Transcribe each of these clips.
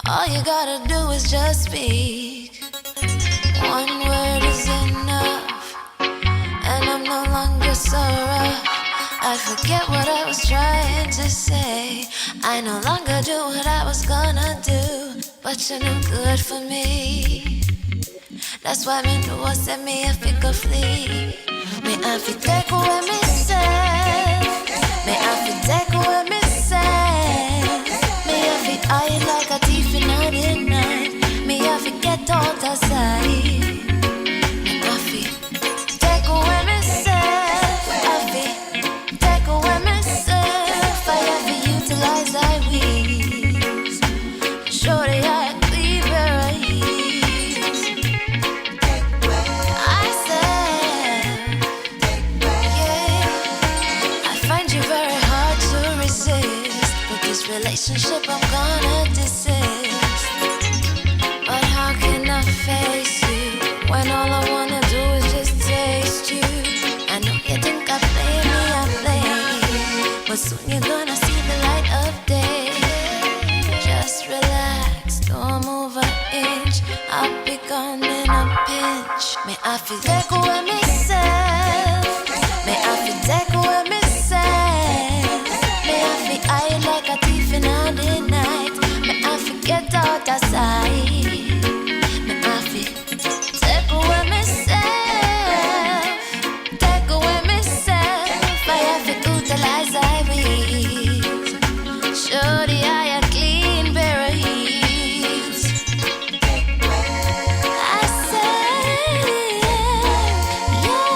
All you gotta do is just speak. One word is enough, and I'm no longer so rough. I forget what I was trying to say. I no longer do what I was gonna do, but you're no good for me. That's why me know set me a figure flee. Me I fi take away me say. Me I fi take away me say. Me I fi hide like a thief in the night. Me I fi get out of sight. Me I fi take away myself. I fi take away myself. I have to utilize I wings. Shorty I clean where I ease. I said, yeah. I find you very hard to resist. But this relationship I'm gonna desist. But how can I face you when all I wanna do is just taste you? I know you think I play me, I play, but soon you're gonna see the light of day. Just relax, don't move an inch. I'll be gone in a pinch. May I feel take away myself. May I feel take away myself. May I feel hide like a thief in the night. May I feel get out of sight. May I feel take away myself. Take away myself. I have to utilize I will. Shorty, I a clean pair of heels. I say, yeah.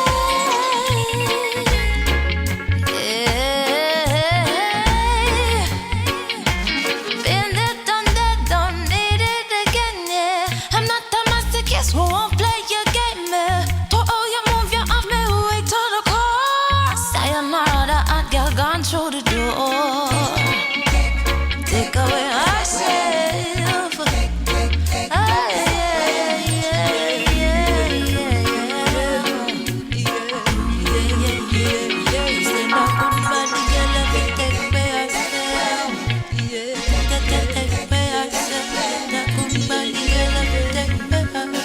Been there, done that, don't need it again, yeah. I'm not a masochist who won't play your game, yeah. To all you move, you off me way to the core. Sayonara, the hot girl gone through the door. Take away ourselves. Ah, yeah, yeah, yeah, yeah, yeah. Say no goodbye, girl, let me take me ourselves. Take me ourselves. No goodbye, girl, let me take me ourselves.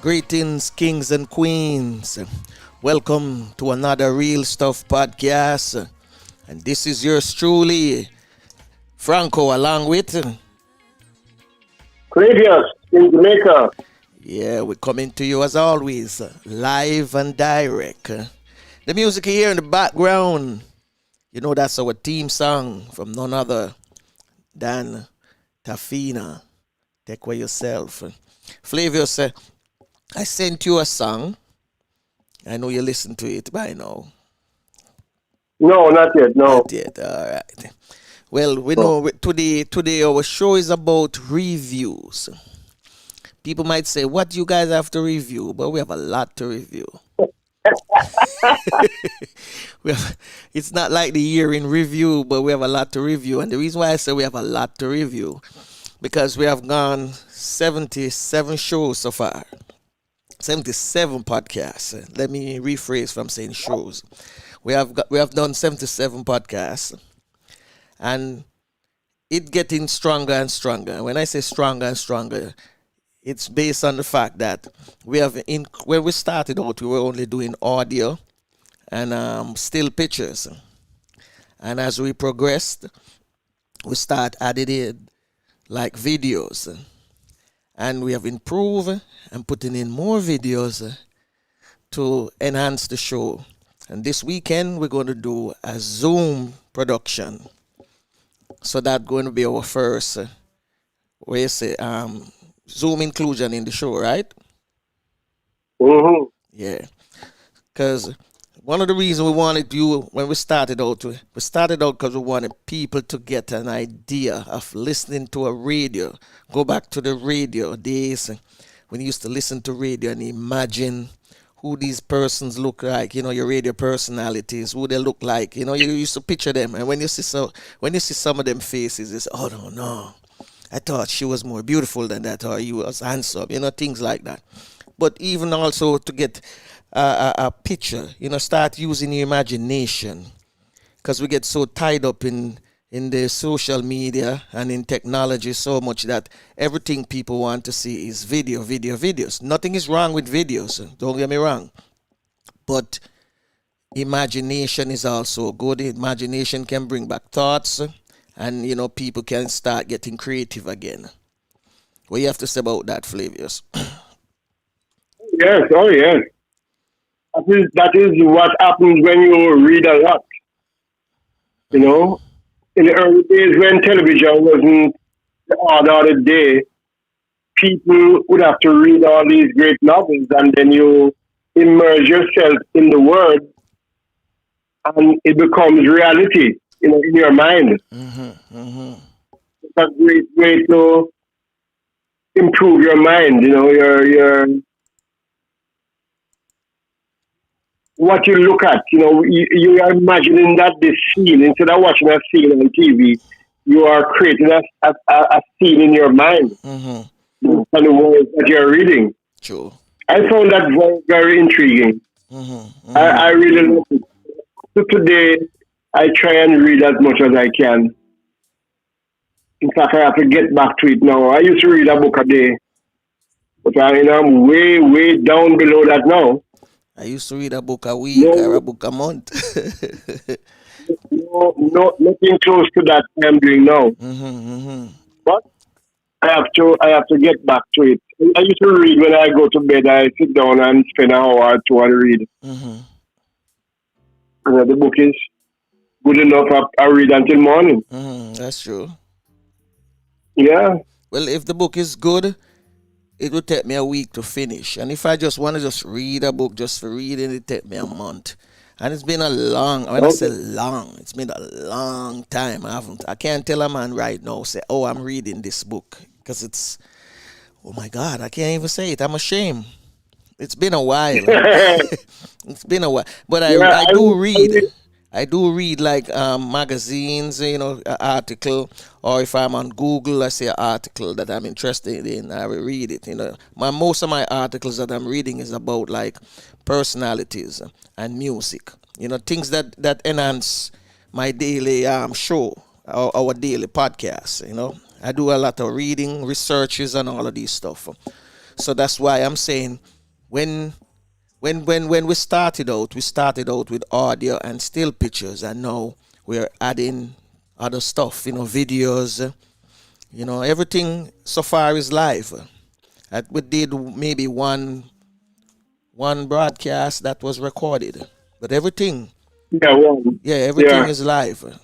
Greetings, kings and queens. Welcome to another Real Stuff podcast. And this is yours truly, Franco, along with. Flavius in Jamaica. Yeah, we're coming to you as always, live and direct. The music you hear in the background, you know that's our theme song from none other than Tafina. Take away yourself. Flavius, I sent you a song. I know you listened to it by now. No, not yet. No. Not yet. All right. Well, we know today our show is about reviews. People might say, what do you guys have to review? But we have a lot to review. It's not like the year in review, but we have a lot to review. And the reason why I say we have a lot to review, because we have gone 77 shows so far. 77 podcasts. Let me rephrase from saying shows. We have done 77 podcasts, and it getting stronger and stronger. When I say stronger and stronger, it's based on the fact that when we started out, we were only doing audio and still pictures, and as we progressed, we start adding in like videos. And we have improved and putting in more videos to enhance the show. And this weekend, we're going to do a Zoom production. So that's going to be our first, Zoom inclusion in the show, right? Mm-hmm. Yeah. Because one of the reasons we wanted you, when we started out because we wanted people to get an idea of listening to a radio. Go back to the radio days when you used to listen to radio and imagine who these persons look like, your radio personalities, who they look like. You used to picture them, and when you see some of them faces, it's, oh no, I thought she was more beautiful than that, or he was handsome, things like that. But even also to get a picture, start using your imagination, because we get so tied up in the social media and in technology so much that everything people want to see is videos. Nothing is wrong with videos, don't get me wrong. But imagination is also good. Imagination can bring back thoughts, and people can start getting creative again. What do you have to say about that, Flavius? Yes, oh yes. That is what happens when you read a lot. You know, in the early days when television wasn't the order of the day, people would have to read all these great novels, and then you immerse yourself in the word, and it becomes reality, in your mind. It's a great way to improve your mind. Your what you look at. You are imagining that this scene instead of watching a scene on TV. You are creating a scene in your mind and the words that you're reading. True. I found that very, very intriguing. I really love it. So today, I try and read as much as I can. In fact, I have to get back to it now. I used to read a book a day, but I'm way, way down below that now. I used to read a book a week or a book a month. No, nothing close to that I'm doing now. But I have to get back to it. I used to read when I go to bed. I sit down and spend an hour or two and read. The book is good enough. I read until morning. That's true. Yeah. Well, if the book is good, it will take me a week to finish. And if I just want to just read a book just for reading, it take me a month. And it's been a long, when I say long, it's been a long time. I can't tell a man right now, say, oh, I'm reading this book. Because it's, oh my God, I can't even say it. I'm ashamed. It's been a while. It's been a while. But I do read. I do read like magazines, an article, or if I'm on Google, I see an article that I'm interested in, I will read it. Most of my articles that I'm reading is about like personalities and music, things that enhance my daily show, our daily podcast. I do a lot of reading, researches, and all of these stuff. So that's why I'm saying when we started out with audio and still pictures, and now we're adding other stuff, videos, everything so far is live. We did maybe one broadcast that was recorded, but everything, everything is live.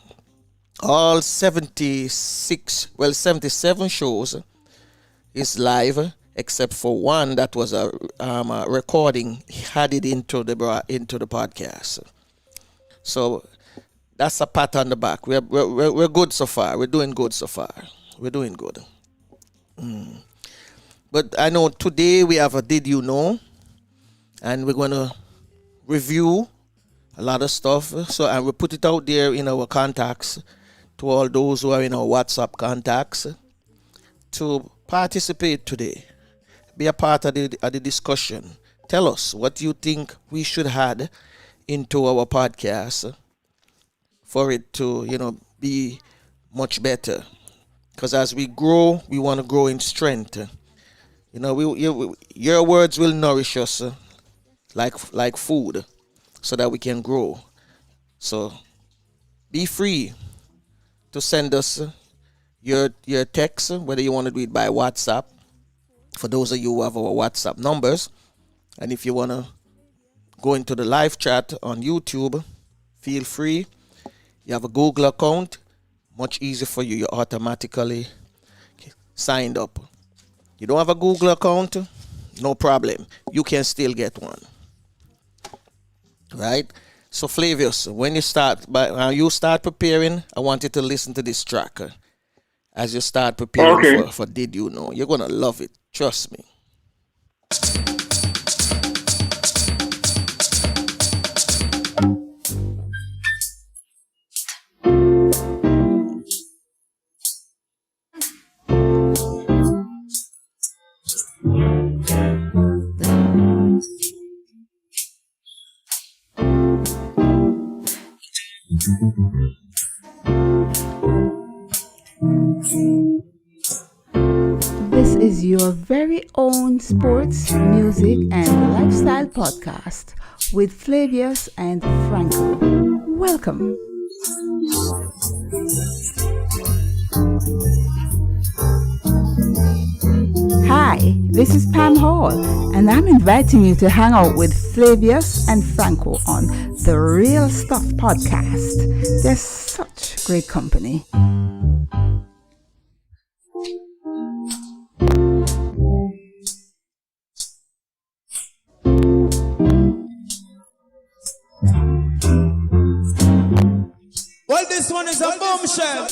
All 77 shows is live, except for one that was a recording added into the podcast. So that's a pat on the back. We're good so far. We're doing good so far. We're doing good. But I know today we have a Did You Know? And we're going to review a lot of stuff. So, and we put it out there in our contacts to all those who are in our WhatsApp contacts to participate today. Be a part of the discussion. Tell us what you think we should add into our podcast for it to, be much better. Because as we grow, we want to grow in strength. Your words will nourish us like food so that we can grow. So be free to send us your text, whether you want to do it by WhatsApp, for those of you who have our WhatsApp numbers. And if you want to go into the live chat on YouTube, feel free. You have a Google account, much easier for you. You're automatically signed up. You don't have a Google account, no problem. You can still get one. Right? So Flavius, when you start preparing, I want you to listen to this track as you start preparing for Did You Know? You're gonna love it. Trust me. This is your very own sports, music, and lifestyle podcast with Flavius and Franco. Welcome. Hi, this is Pam Hall, and I'm inviting you to hang out with Flavius and Franco on the Real Stuff podcast. They're such great company. Well, this one is a bombshell.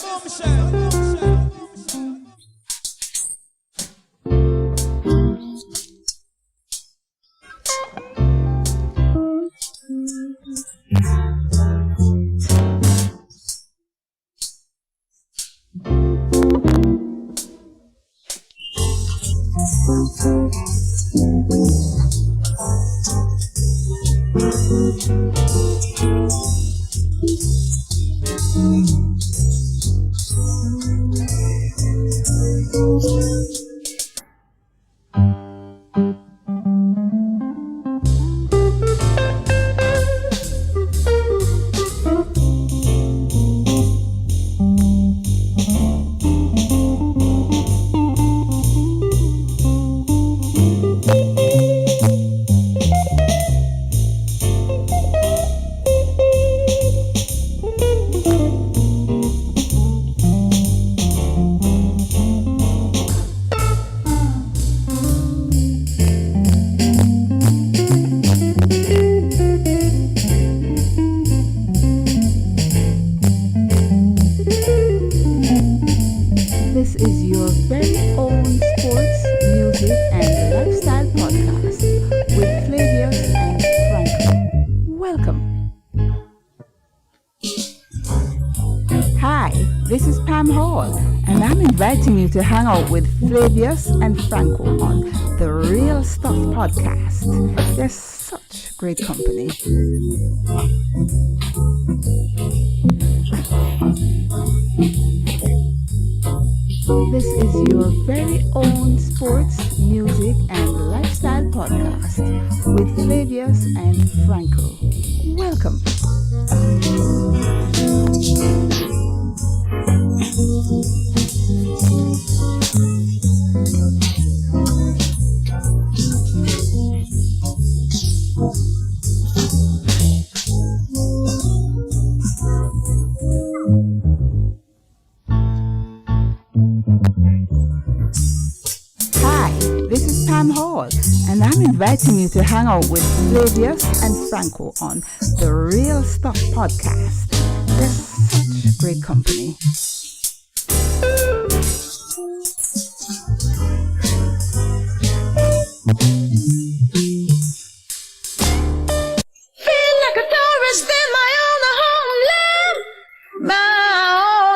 This is your very own sports, music, and lifestyle podcast with Flavius and Franco. Welcome. Hi, this is Pam Hall, and I'm inviting you to hang out with Flavius and Franco on the Real Stuff podcast. They're such great company. This is your very own sports, music, and lifestyle podcast with Flavius and Franco. Welcome. Hi, this is Pam Hall, and I'm inviting you to hang out with Flavius and Franco on the Real Stuff podcast. They're such great company. Feel like a tourist in my own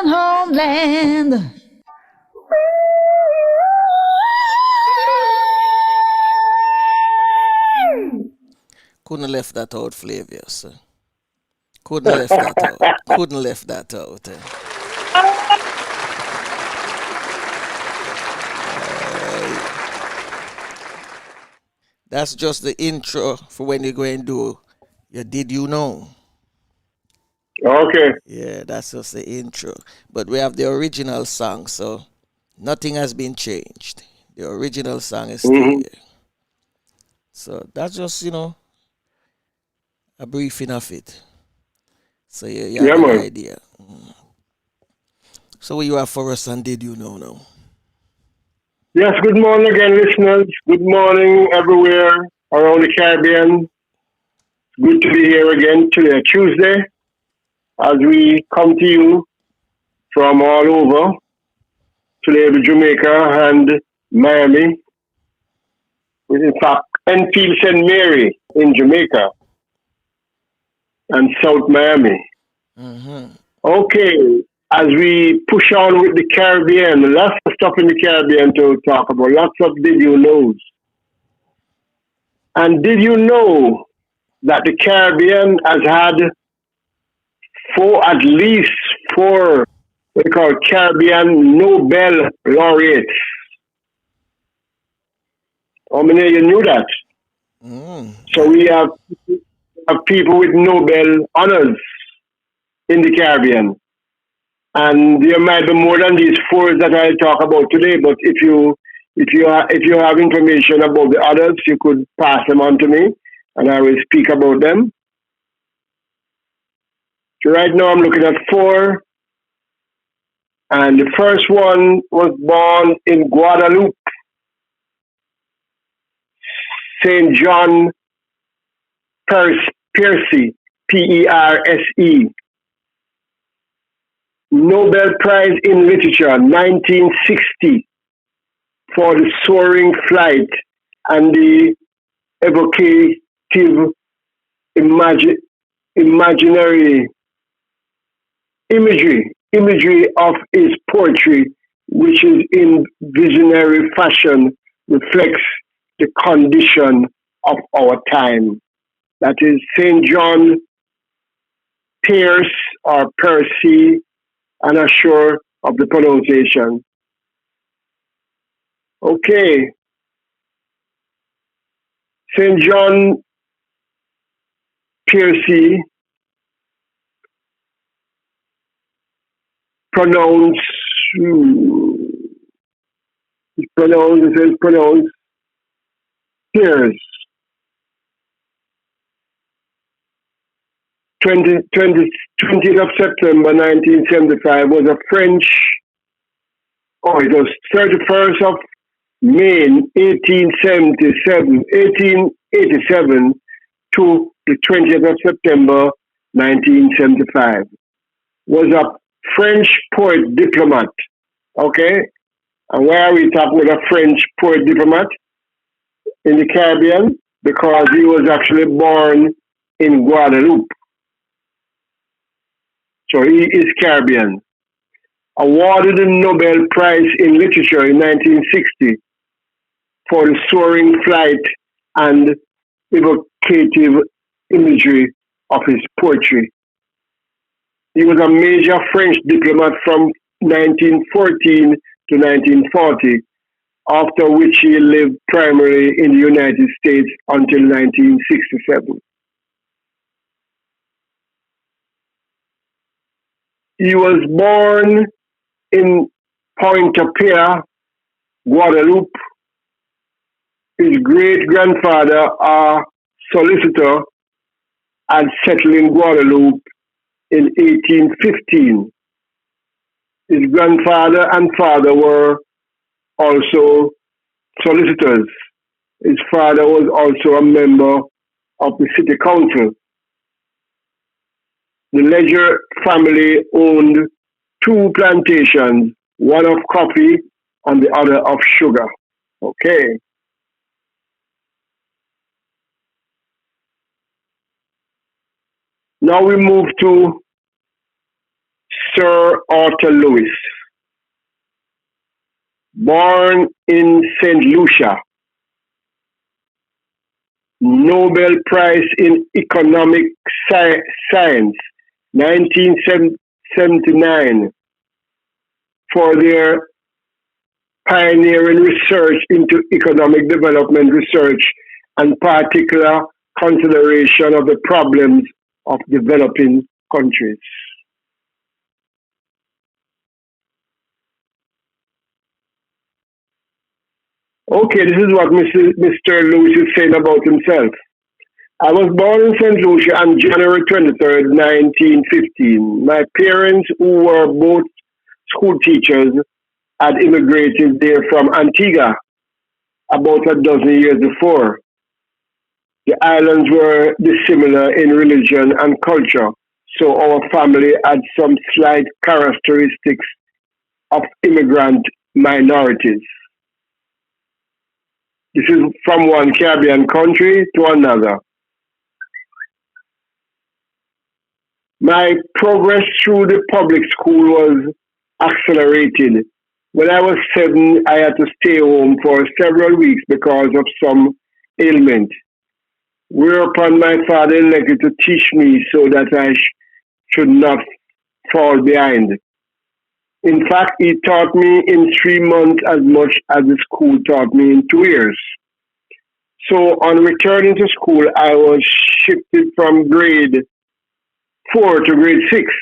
homeland. Couldn't have left that out, Flavius. Couldn't have left that out. Couldn't have left that out. That's just the intro for when you're going to do your Did You Know? Okay. Yeah, that's just the intro. But we have the original song, so nothing has been changed. The original song is still here. So that's just, a briefing of it. So you have an idea. So what you have for us and Did You Know now? Yes, good morning again, listeners. Good morning everywhere around the Caribbean. Good to be here again today, Tuesday, as we come to you from all over, today to Jamaica and Miami. In fact, Enfield St. Mary in Jamaica. and South Miami. Mm-hmm. Okay, as we push on with the Caribbean, lots of stuff in the Caribbean to talk about, lots of did you knows. And did you know that the Caribbean has had at least four, what we call Caribbean Nobel laureates? How many of you knew that? Mm. So we have people with Nobel honors in the Caribbean. And there might be more than these four that I talk about today. But if you have information about the others, you could pass them on to me, and I will speak about them. So right now, I'm looking at four, and the first one was born in Guadeloupe, Saint John Percy, Perse, Nobel Prize in Literature, 1960, for the soaring flight and the evocative imagi- imaginary imagery of his poetry, which is in visionary fashion, reflects the condition of our time. That is St. John Pierce or Percy, I'm not sure of the pronunciation. Okay, St. John Piercy pronounced, it says pronounced Pierce. 20th of September 1975 was a French, it was 31st of May 1887 to the 20th of September 1975. Was a French poet diplomat. Okay? And why are we talking with a French poet diplomat in the Caribbean? Because he was actually born in Guadeloupe. So he is Caribbean. Awarded the Nobel Prize in Literature in 1960 for the soaring flight and evocative imagery of his poetry. He was a major French diplomat from 1914 to 1940, after which he lived primarily in the United States until 1967. He was born in Pointe-à-Pierre, Guadeloupe. His great-grandfather, a solicitor, had settled in Guadeloupe in 1815. His grandfather and father were also solicitors. His father was also a member of the city council. The Ledger family owned two plantations, one of coffee and the other of sugar. Okay. Now we move to Sir Arthur Lewis. Born in St. Lucia, Nobel Prize in Economic Science, 1979, for their pioneering research into economic development research and particular consideration of the problems of developing countries. Okay, this is what Mr. Lewis is saying about himself. I was born in St. Lucia on January 23rd, 1915. My parents, who were both school teachers, had immigrated there from Antigua about a dozen years before. The islands were dissimilar in religion and culture, so our family had some slight characteristics of immigrant minorities. This is from one Caribbean country to another. My progress through the public school was accelerated. When I was 7, I had to stay home for several weeks because of some ailment. Whereupon my father elected to teach me so that I should not fall behind. In fact, he taught me in 3 months as much as the school taught me in 2 years. So on returning to school, I was shifted from grade 4 to grade 6.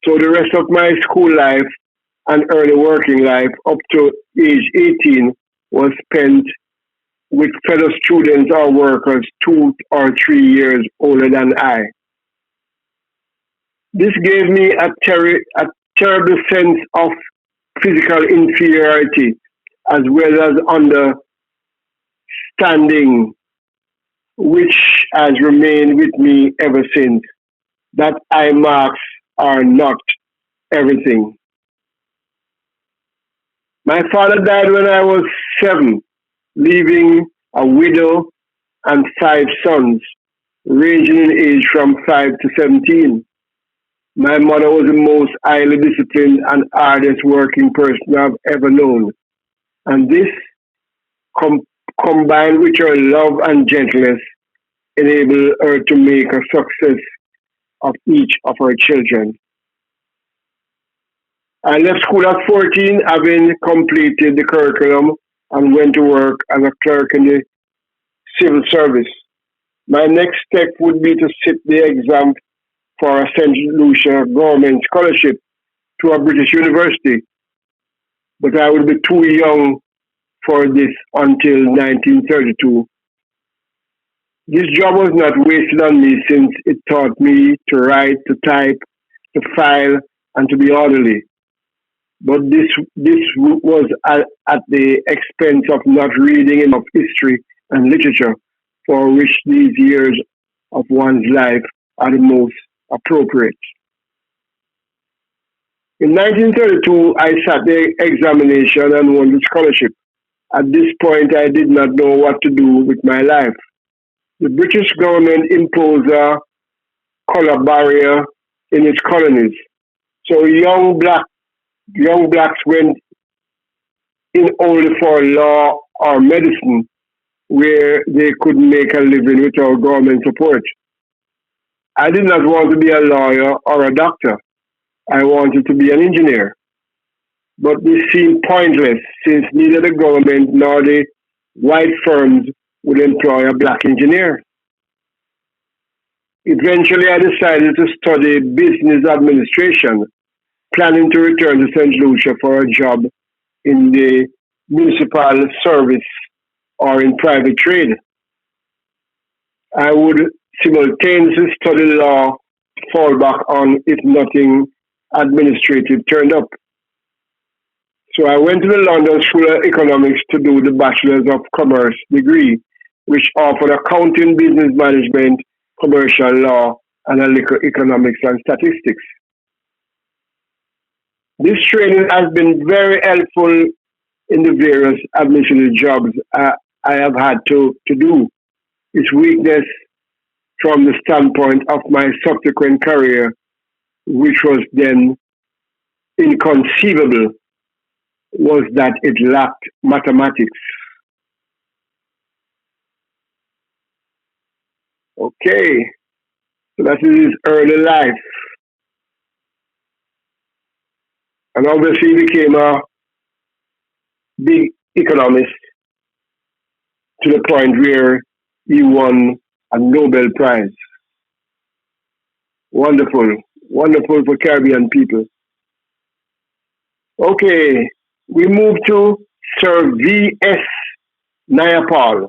So the rest of my school life and early working life up to age 18 was spent with fellow students or workers 2 or 3 years older than I. This gave me a terrible sense of physical inferiority as well as understanding, which has remained with me ever since, that eye marks are not everything. My father died when I was 7, leaving a widow and 5 sons, ranging in age from 5 to 17. My mother was the most highly disciplined and hardest working person I've ever known. And this, com- combined with her love and gentleness, enabled her to make a success of each of her children. I left school at 14, having completed the curriculum, and went to work as a clerk in the civil service. My next step would be to sit the exam for a St. Lucia government scholarship to a British university, but I would be too young for this until 1932. This job was not wasted on me since it taught me to write, to type, to file, and to be orderly. But this was at the expense of not reading enough history and literature, for which these years of one's life are the most appropriate. In 1932, I sat the examination and won the scholarship. At this point, I did not know what to do with my life. The British government imposed a color barrier in its colonies. So young blacks went in only for law or medicine, where they could make a living without government support. I did not want to be a lawyer or a doctor. I wanted to be an engineer. But this seemed pointless since neither the government nor the white firms would employ a black engineer. Eventually, I decided to study business administration, planning to return to St. Lucia for a job in the municipal service or in private trade. I would simultaneously study law, fall back on if nothing administrative turned up. So I went to the London School of Economics to do the Bachelor's of Commerce degree, which offered accounting, business management, commercial law, analytical economics and statistics. This training has been very helpful in the various administrative jobs I have had to do. Its weakness from the standpoint of my subsequent career, which was then inconceivable, was that it lacked mathematics. Okay, so that is his early life. And obviously he became a big economist to the point where he won a Nobel Prize. Wonderful, wonderful for Caribbean people. Okay, we move to Sir V.S. Naipaul,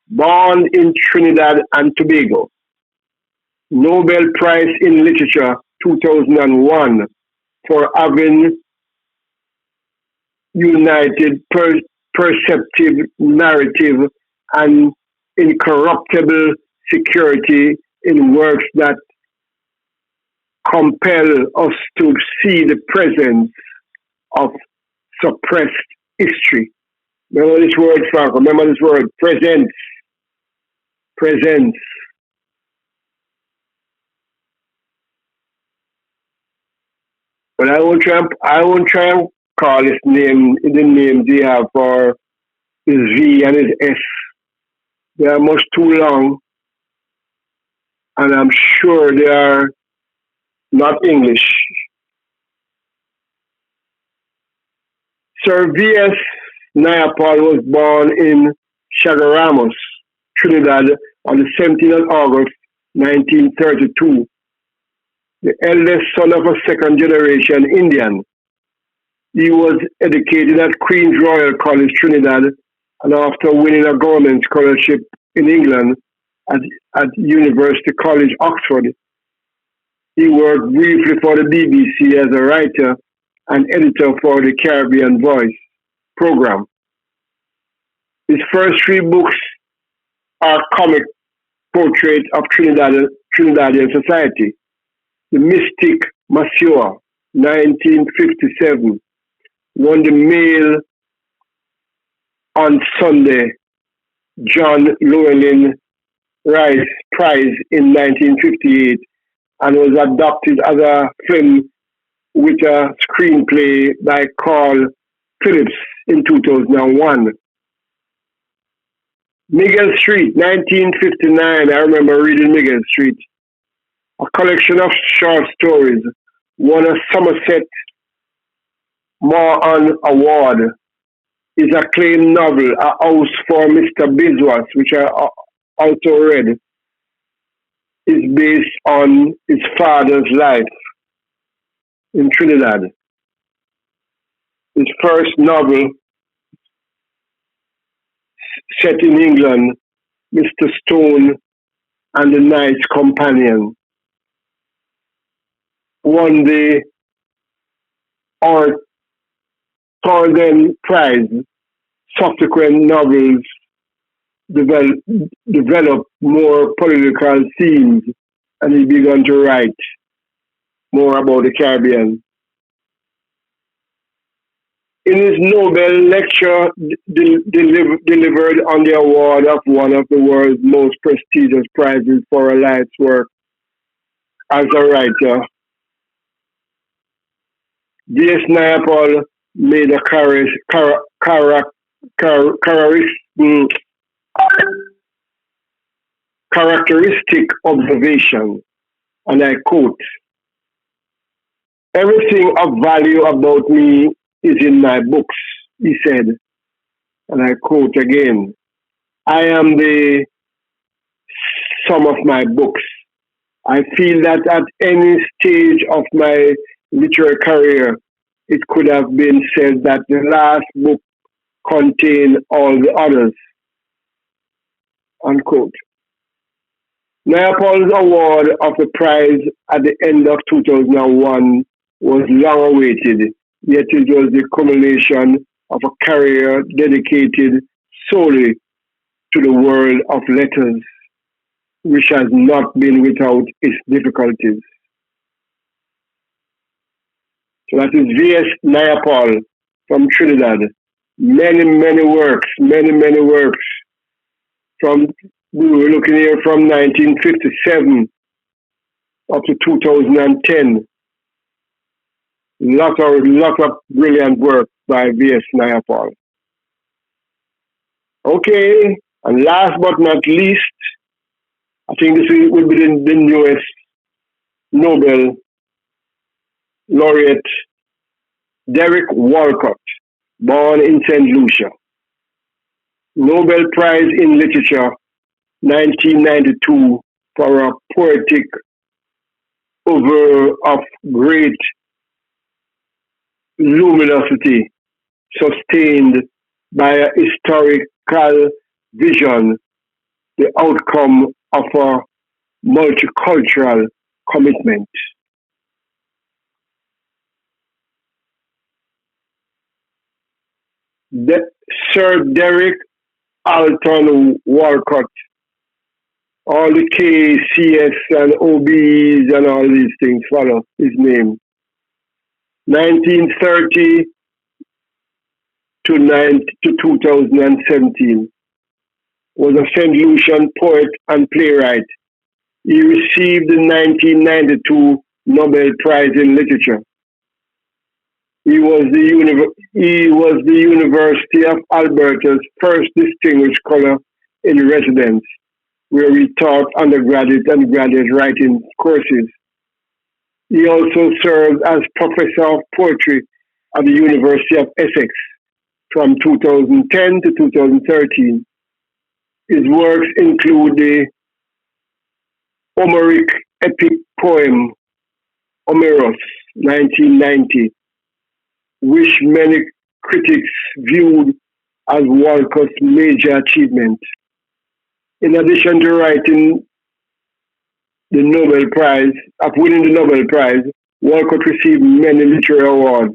born in Trinidad and Tobago. Nobel Prize in Literature 2001 for having united perceptive narrative and incorruptible security in works that compel us to see the presence of suppressed history. Remember this word, Franco. Remember this word, presence. Presence. But I won't try and call his name the names he have for his V and his S. They are much too long, and I'm sure they are not English. Sir V.S. Naipaul was born in Chaguaramas, Trinidad on the 17th of August 1932, the eldest son of a second generation Indian. He was educated at Queen's Royal College, Trinidad, and after winning a government scholarship in England at, at University College, Oxford, he worked briefly for the BBC as a writer and editor for the Caribbean Voice program. His first three books are comic portrait of Trinidadian society. The Mystic Monsieur, 1957, won the Mail on Sunday John Llewellyn Rice Prize in 1958 and was adapted as a film with a screenplay by Carl Phillips in 2001. Miguel Street, 1959. I remember reading Miguel Street, a collection of short stories, won a Somerset Maugham Award. His acclaimed novel, A House for Mr. Biswas, which I also read, is based on his father's life in Trinidad. His first novel, set in England, Mr. Stone and the Knight's Companion, won the Thornden Prize. Subsequent novels developed more political themes, and he began to write more about the Caribbean. In his Nobel lecture delivered on the award of one of the world's most prestigious prizes for a life's work as a writer, V.S. Naipaul made a characteristic observation, and I quote, "Everything of value about me is in my books," he said, and I quote again, "I am the sum of my books. I feel that at any stage of my literary career, it could have been said that the last book contained all the others," unquote. Naipaul's award of the prize at the end of 2001 was long awaited, yet it was the culmination of a career dedicated solely to the world of letters, which has not been without its difficulties. So that is V.S. Naipaul from Trinidad. Many works. We were looking here from 1957 up to 2010. Lot of brilliant work by V.S. Naipaul. Okay, and last but not least, I think this will be the newest Nobel laureate, Derek Walcott, born in St. Lucia. Nobel Prize in Literature, 1992, for a poetic oeuvre of great luminosity, sustained by a historical vision, the outcome of a multicultural commitment. Sir Derek Alton Walcott, all the KCS and OBs and all these things follow his name. 1930 to 2017, was a St. Lucian poet and playwright. He received the 1992 Nobel Prize in Literature. He was the University of Alberta's first distinguished scholar in residence, where he taught undergraduate and graduate writing courses. He also served as professor of poetry at the University of Essex from 2010 to 2013. His works include the Homeric epic poem Homeros, 1990, which many critics viewed as Walcott's major achievement. In addition to writing the Nobel Prize, of winning the Nobel Prize, Walcott received many literary awards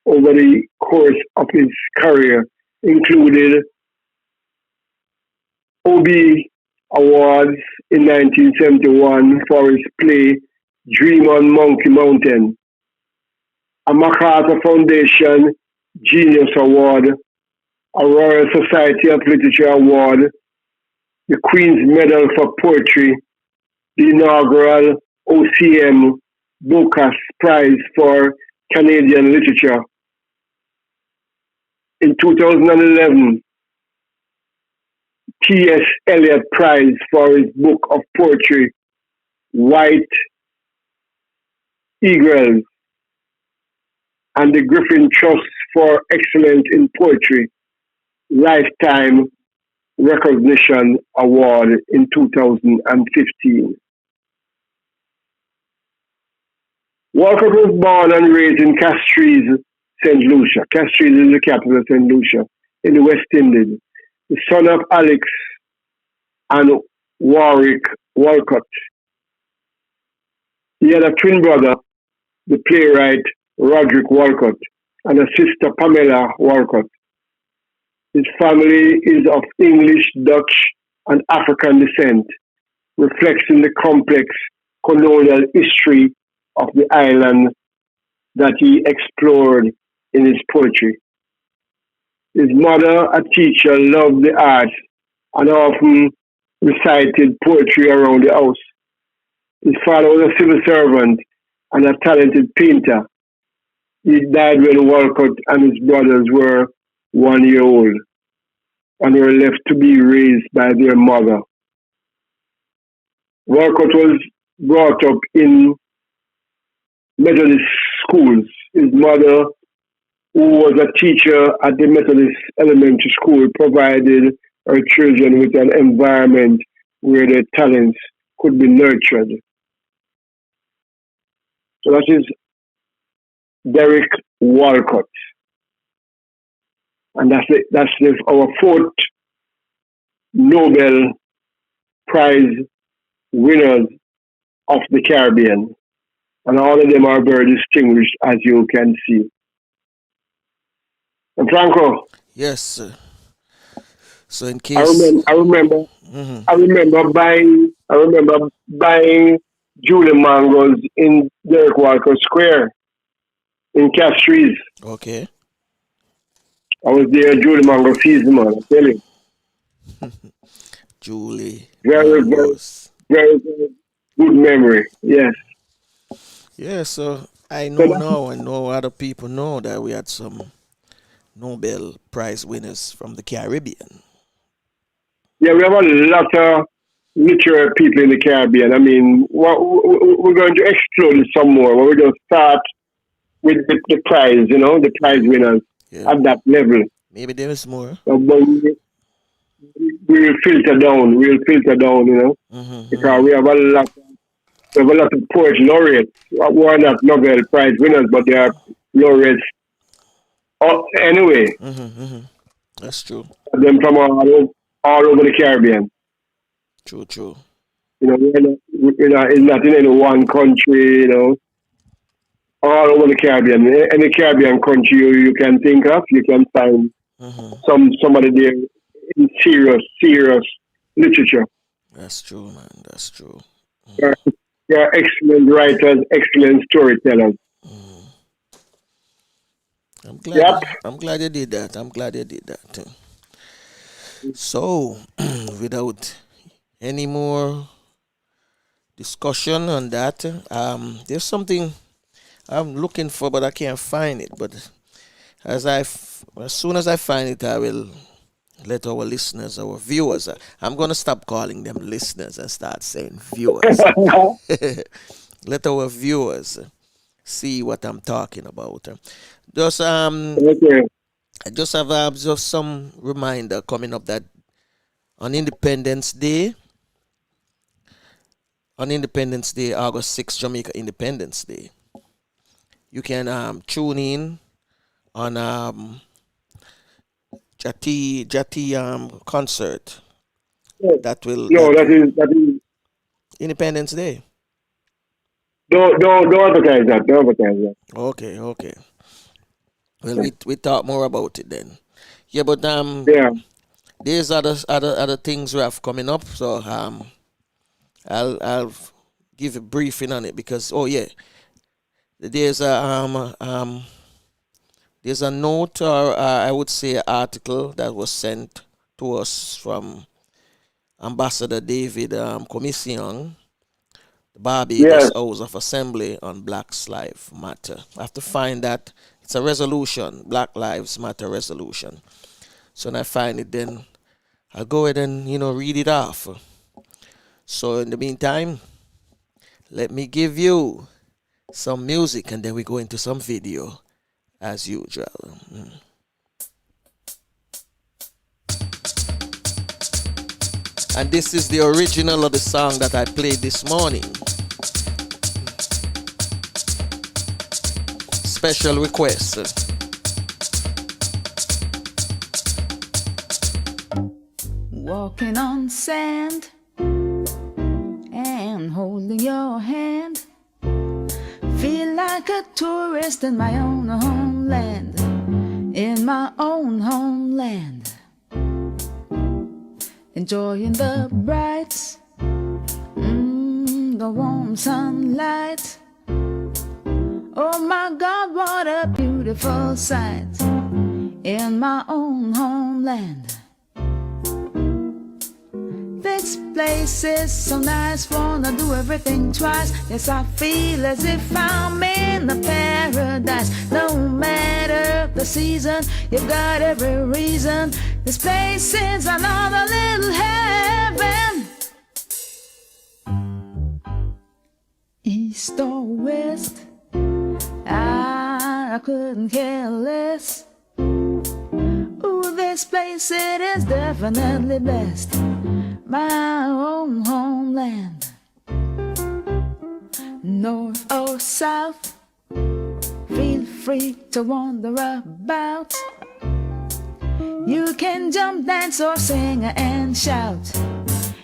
over the course of his career, including Obie Awards in 1971 for his play Dream on Monkey Mountain, a MacArthur Foundation Genius Award, a Royal Society of Literature Award, the Queen's Medal for Poetry, the inaugural OCM Bocas Prize for Canadian Literature. In 2011, T.S. Eliot Prize for his book of poetry, White Eagles, and the Griffin Trust for Excellence in Poetry Lifetime Recognition Award in 2015. Walcott was born and raised in Castries, St. Lucia. Castries is the capital of St. Lucia in the West Indies. The son of Alex and Warwick Walcott. He had a twin brother, the playwright Roderick Walcott, and a sister Pamela Walcott. His family is of English, Dutch, and African descent, reflecting the complex colonial history of the island that he explored in his poetry. His mother, a teacher, loved the arts and often recited poetry around the house. His father was a civil servant and a talented painter. He died when Walcott and his brothers were 1 year old and were left to be raised by their mother. Walcott was brought up in Methodist schools. His mother, who was a teacher at the Methodist elementary school, provided her children with an environment where their talents could be nurtured. So that is Derek Walcott. And that's our fourth Nobel Prize winners of the Caribbean. And all of them are very distinguished, as you can see. And Franco, Yes, sir. So in I case. remember, I remember, Mhm. I remember buying Julie mangoes in Derek Walker Square in Castries. Okay. I was there Julie mango season, man. I tell you, Julie very, very, Mangoes. very good memory. Yes. Yeah, so I So know that, now and know other people know that we had some Nobel Prize winners from the Caribbean. yeah, we have a lot of literary people in the Caribbean. I mean, we're going to explore this some more. We're going to start with the prize, the prize winners Yeah. at that level. Maybe there is more. But we'll filter down. Because Mm-hmm. we have a lot of poet laureates who are not Nobel Prize winners, but they are laureates. Anyway, Mm-hmm. Mm-hmm. That's true. them from all over the Caribbean. True, true. It's not in any one country. All over the Caribbean. Any Caribbean country you can think of, you can find Mm-hmm. somebody there in serious literature. That's true, man. That's true. They're, they're excellent writers, excellent storytellers. Mm. I'm glad. Yep. I'm glad you did that. I'm glad you did that. So, without any more discussion on that, there's something I'm looking for, but I can't find it. But as soon as I find it, I will let our listeners, our viewers. I'm gonna stop calling them listeners and start saying viewers. Let our viewers see what I'm talking about. Just Okay. I just have just some reminder coming up that on Independence Day, August 6th, Jamaica Independence Day, you can tune in on Jati concert that will No, that is. Independence Day. Don't advertise that. Don't advertise that. Okay. Well, we talk more about it then. Yeah, but Yeah. there's other things we have coming up, so I'll give a briefing on it because there's a note, or I would say article that was sent to us from Ambassador David Commission, the Barbados Yes. House of Assembly on Black Lives Matter. I have to find that. It's a resolution, Black Lives Matter resolution. So when I find it, then I'll go ahead and read it off. So in the meantime, let me give you some music and then we go into some video as usual. And this is the original of the song that I played this morning. Special request. Walking on sand and holding your hand. Feel like a tourist in my own homeland. In my own homeland. Enjoying the bright, the warm sunlight. Oh my God, what a beautiful sight. In my own homeland. This place is so nice, wanna do everything twice. Yes, I feel as if I'm in a paradise. No matter the season, you've got every reason. This place is another little heaven. East or west, I couldn't care less. Ooh, this place, it is definitely best. My own homeland. North or south, feel free to wander about. You can jump, dance, or sing and shout.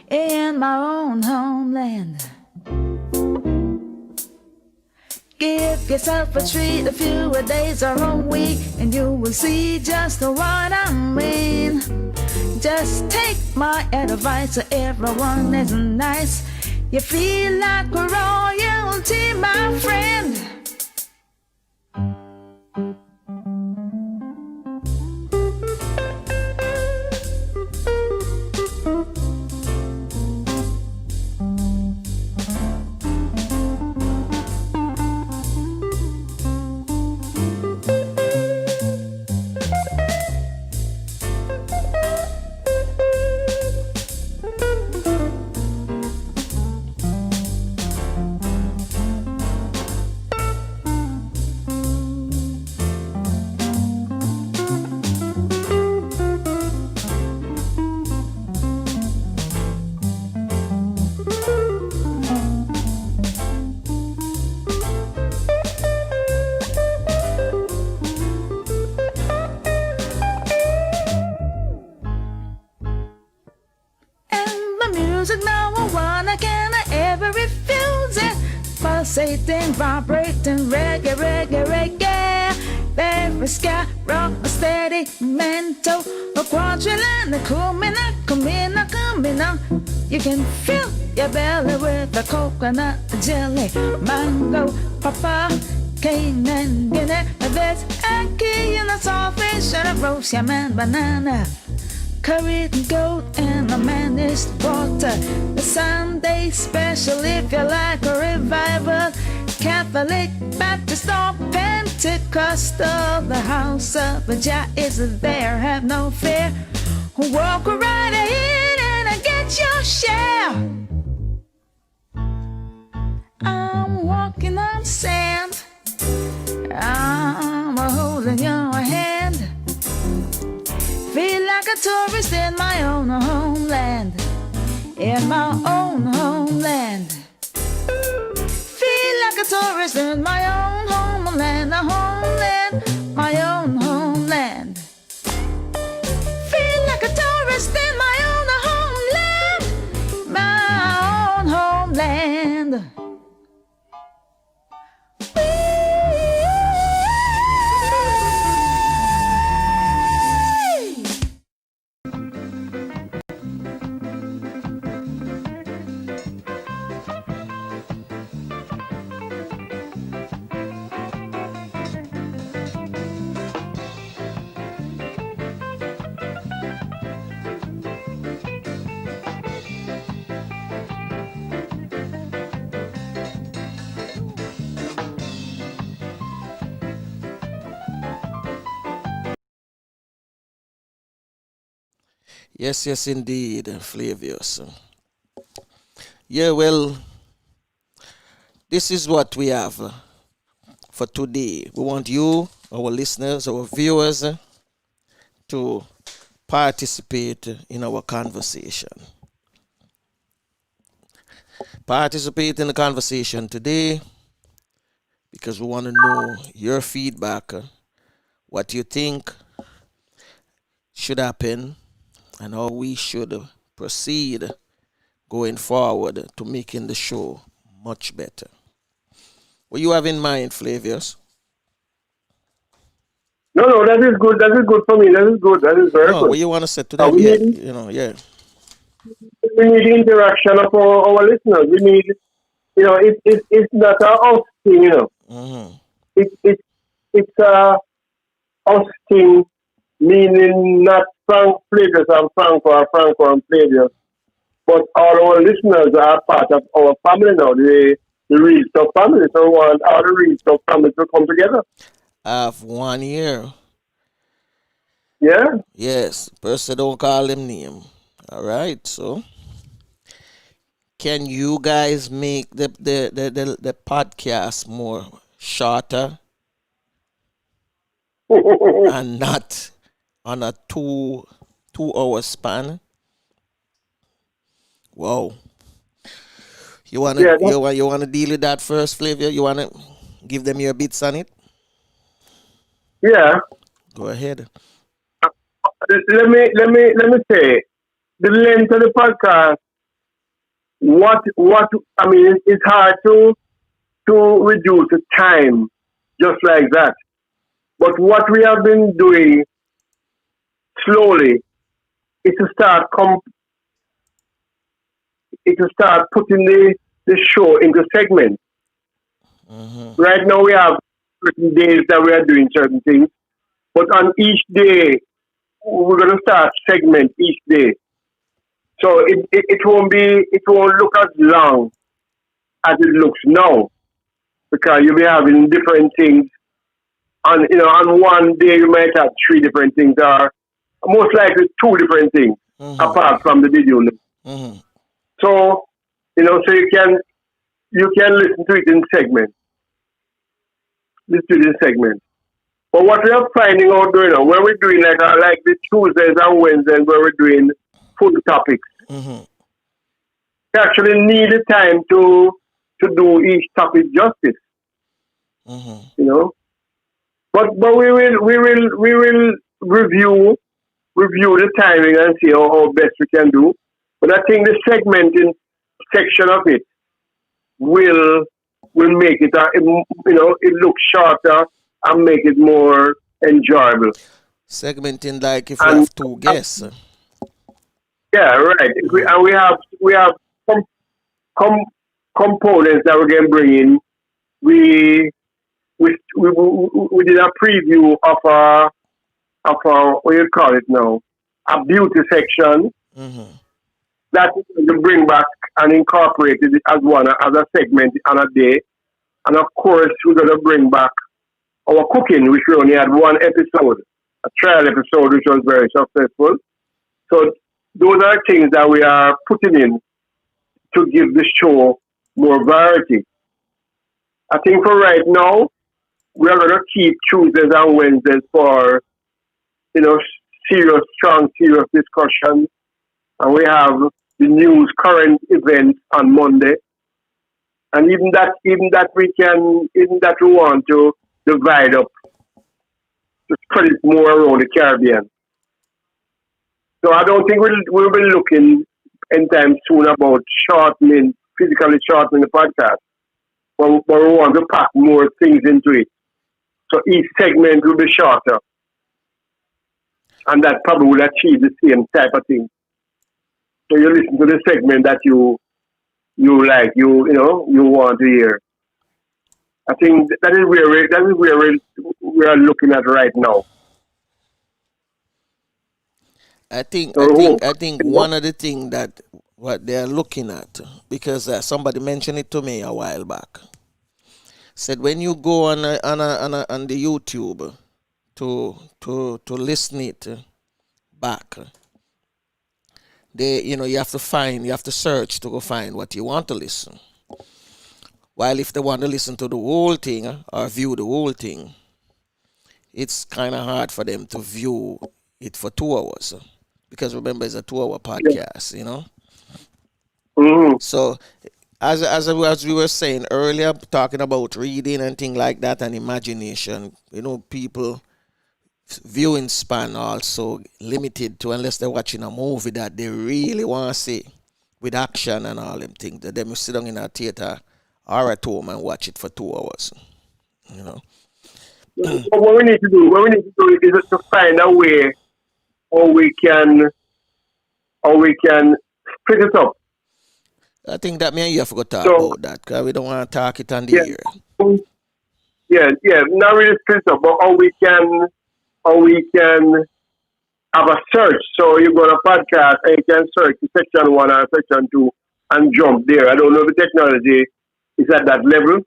In my own homeland. Give yourself a treat, a few days or a week, and you will see just what I mean. Just take my advice, everyone is nice. You feel like royalty, my friend. Pulsating, vibrating, reggae, reggae, reggae. Very sky, rock, a steady mental. A quadrillion, a kumina, kumina, kumina. You can fill your belly with a coconut jelly. Mango, papa, cane and Guinea. There's a key in a saltfish and a roast yam and banana. Curried goat and a managed water. The Sunday special if you like a revival. Catholic, Baptist, or Pentecostal. The house of Jah is there, have no fear. Walk right in and get your share. I'm walking on sand. I'm holding your hand. Feel like a tourist in my own homeland. In my own homeland. Feel like a tourist in my own homeland. A homeland, my own homeland. Feel like a tourist in my own homeland. My own homeland. Yes, indeed, Flavius. Yeah, well, this is what we have for today. We want you, our listeners, our viewers, to participate in our conversation. Participate in the conversation today because we want to know your feedback, what you think should happen, and how we should proceed going forward to making the show much better. What you have in mind, Flavius? No, that is good. That is good for me. That is good. That is very good. What you want to say to them? We Yeah, need, yeah. we need the interaction of our listeners. We need, it's not our us thing, Mm-hmm. It's us thing, meaning not Flavius and Franco or Franco and Flavius, but all our listeners are part of our family now, the Real Stuff family. So we want all the Real Stuff family to come together. Of 1 year. Yeah? Yes, person don't call him name. All right, so can you guys make the podcast more shorter and not on a 2 hour span? Wow. You wanna deal with that first, Flavia? You wanna give them your bits on it? Yeah. Go ahead. Let me say the length of the podcast. What I mean, it's hard to reduce the time just like that. But what we have been doing slowly is to start putting the show into segments. Mm-hmm. Right now we have certain days that we are doing certain things, but on each day we're going to start segment each day. So it won't look as long as it looks now, because you'll be having different things. On one day you might have 3 different things, or most likely 2 different things, Mm-hmm. apart from the video. Mm-hmm. So so you can listen to it in segments. Listen to it in segments. But what we are finding out doing now, when we're doing like the Tuesdays and Wednesdays, where we're doing full topics, Mm-hmm. we actually need the time to do each topic justice. Mm-hmm. But we will review the timing and see how best we can do. But I think the segmenting section of it will make it it looks shorter and make it more enjoyable. Segmenting, like if you have 2 guests. Yeah, right. And we have some components that we can bring in. We did a preview of a what do you call it now? A beauty section. Mm-hmm. That to bring back and incorporate it as a segment on a day. And of course, we're going to bring back our cooking, which we only had one episode, a trial episode, which was very successful. So those are things that we are putting in to give the show more variety. I think for right now, we are going to keep Tuesdays and Wednesdays for, serious, strong, serious discussion. And we have the news, current events on Monday. And even that we want to divide up, to spread it more around the Caribbean. So I don't think we'll be looking anytime soon about physically shortening the podcast. But we want to pack more things into it. So each segment will be shorter. And that probably will achieve the same type of thing. So you listen to the segment that you like, you want to hear. I think that is where we are looking at right now. I think So, one of the things that what they are looking at, because somebody mentioned it to me a while back, said when you go on the YouTube to listen it back, you have to search to go find what you want to listen. While if they want to listen to the whole thing or view the whole thing, it's kind of hard for them to view it for 2 hours. Because remember, it's a 2-hour podcast, mm-hmm. So, as we were saying earlier, talking about reading and things like that and imagination, people viewing span also limited to unless they're watching a movie that they really want to see with action and all them things. That them sit down in a theater or at home and watch it for 2 hours. But what we need to do is to find a way how we can split it up. I think that me and you have to talk about that because we don't want to talk it on the air. Yeah, not really split it up, but how we can have a search. So you go to a podcast and you can search section 1 or section 2 and jump there. I don't know if the technology is at that level,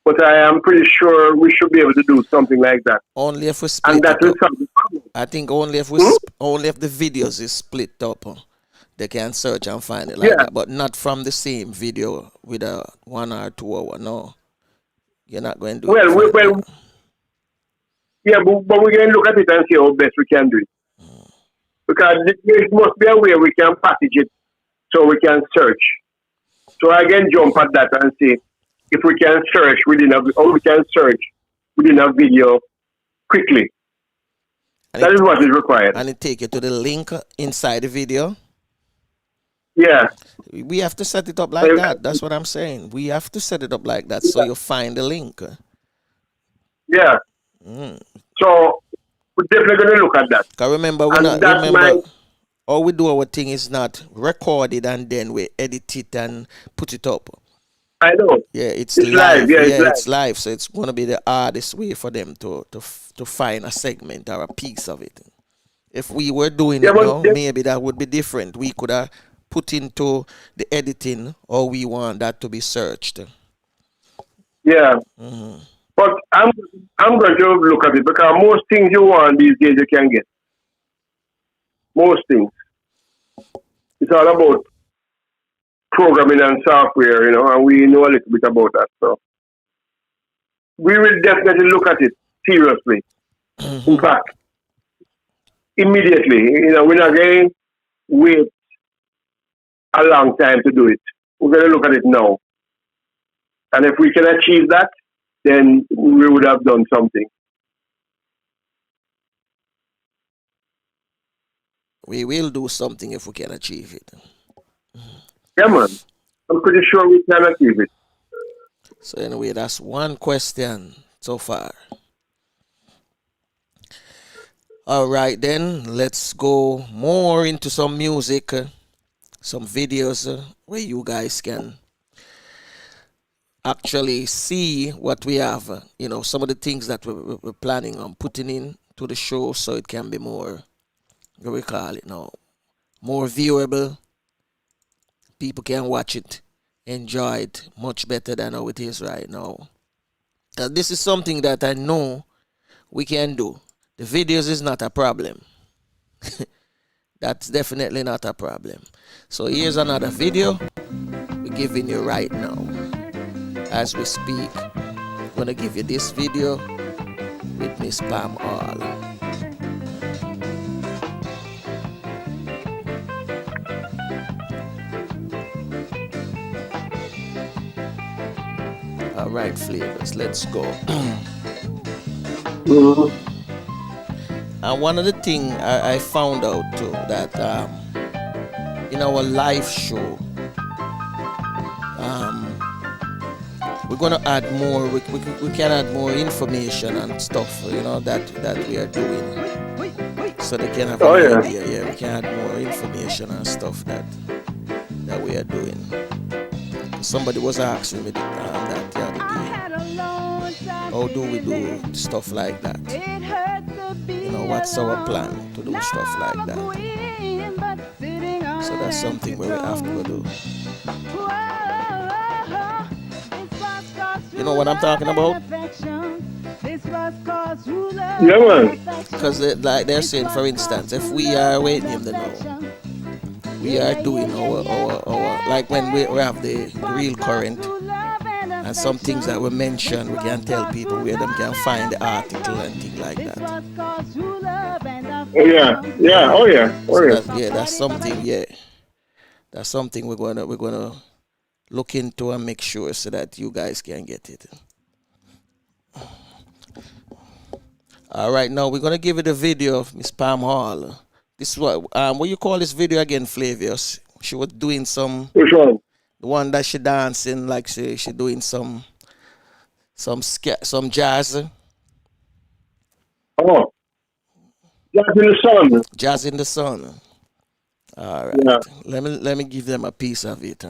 but I am pretty sure we should be able to do something like that. Only if we split it up. I think only if only if the videos is split up, they can search and find it like that. But not from the same video with a 1 or 2 hour. No, you're not going to do it. Yeah, but we can look at it and see how best we can do it. Because there must be a way we can package it so we can search. So I can jump at that and see if we can search within a video quickly. And that is what is required. And it take you to the link inside the video. Yeah. We have to set it up like that. That's what I'm saying. We have to set it up like that so you find the link. Yeah. So we're definitely going to look at that. Because remember, all we do our thing is not record it and then we edit it and put it up. I know. Yeah, it's live. Yeah, it's live. So it's going to be the hardest way for them to find a segment or a piece of it. If we were doing it now, maybe that would be different. We could have put into the editing or we want that to be searched. Yeah. Mm-hmm. But I'm going to look at it because most things you want these days you can get. Most things. It's all about programming and software, and we know a little bit about that. So we will definitely look at it seriously. Mm-hmm. In fact, immediately. We're not going to wait a long time to do it. We're going to look at it now. And if we can achieve that, then we would have done something. We will do something if we can achieve it. Yeah, man. I'm pretty sure we can achieve it. So anyway, that's one question so far. All right, then. Let's go more into some music, some videos where you guys can actually see what we have, some of the things that we're planning on putting in to the show so it can be more, what we call it now, more viewable. People can watch it, enjoy it much better than how it is right now. This is something that I know we can do. The videos is not a problem. That's definitely not a problem. So here's another video we're giving you right now. As we speak, I'm gonna give you this video with Miss Pam Hall. All right, Flavors, let's go. Mm-hmm. And one of the things I found out too that in our live show, we're gonna add more. We can add more information and stuff, that we are doing, so they can have Oh an yeah. idea. Yeah, we can add more information and stuff that we are doing. Somebody was asking me that the other day. How do we do stuff like that? What's our plan to do stuff like that? So that's something where we have to go do. You know what I'm talking about? Yeah, man. Because like they're saying, for instance, if we are waiting him to know, we are doing our like when we have the real current and some things that we mention, we can tell people where them can find the article and things like that. Oh yeah. Yeah. Oh yeah. Oh So yeah. that's something. Yeah, that's something we're gonna look into and make sure so that you guys can get it. All right, now we're gonna give it a video of Miss Pam Hall. This is what you call this video again, Flavius? She was doing Which one? the one that she dancing like she doing some jazz, Oh, that's in the sun. jazz in the sun. All Yeah. right, let me give them a piece of it.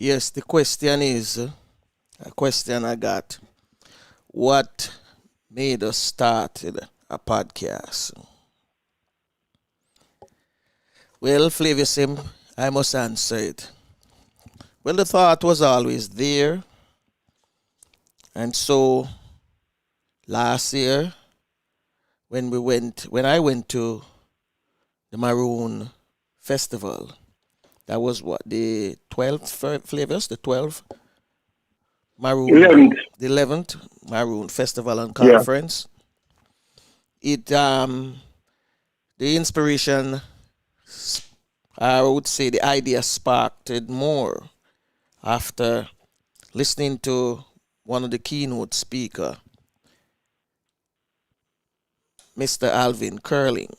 Yes, the question is a question I got. What made us start a podcast? Well, Flavius, I must answer it. Well, the thought was always there, and so last year when I went to the Maroon Festival, that was what, the 12th Flavius, the 12th Maroon, 11th. the 11th Maroon Festival and Yeah. Conference. It the inspiration, I would say the idea sparked it more after listening to one of the keynote speaker, Mr. Alvin Curling,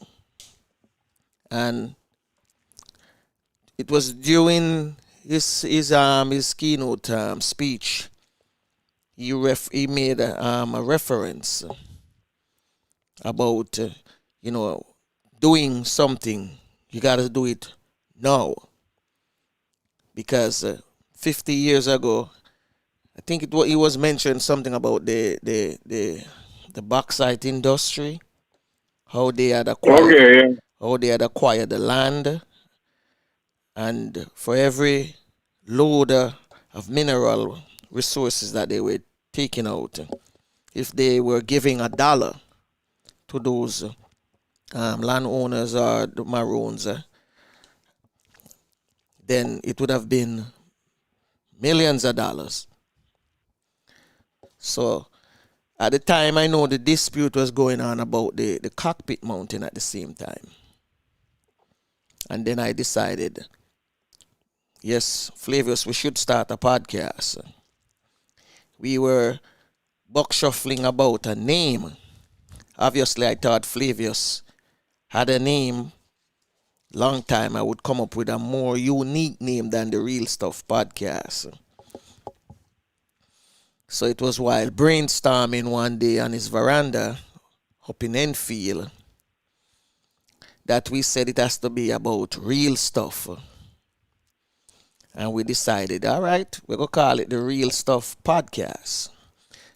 and it was during his keynote speech. He made a reference about you know doing something. You got to do it now because 50 years ago, I think he was mentioned something about the bauxite industry, how they had acquired Okay, yeah. the land, and for every load of mineral resources that they were taking out, if they were giving $1 to those landowners or the Maroons, then it would have been millions of dollars. So at the time, I know the dispute was going on about the cockpit mounting at the same time. And then I decided, yes, Flavius, we should start a podcast. We were buck shuffling about a name. Obviously, I thought Flavius had a name. Long time I would come up with a more unique name than the Real Stuff podcast. So it was while brainstorming one day on his veranda up in Enfield that we said it has to be about real stuff. And we decided, all right, we're going to call it the Real Stuff Podcast.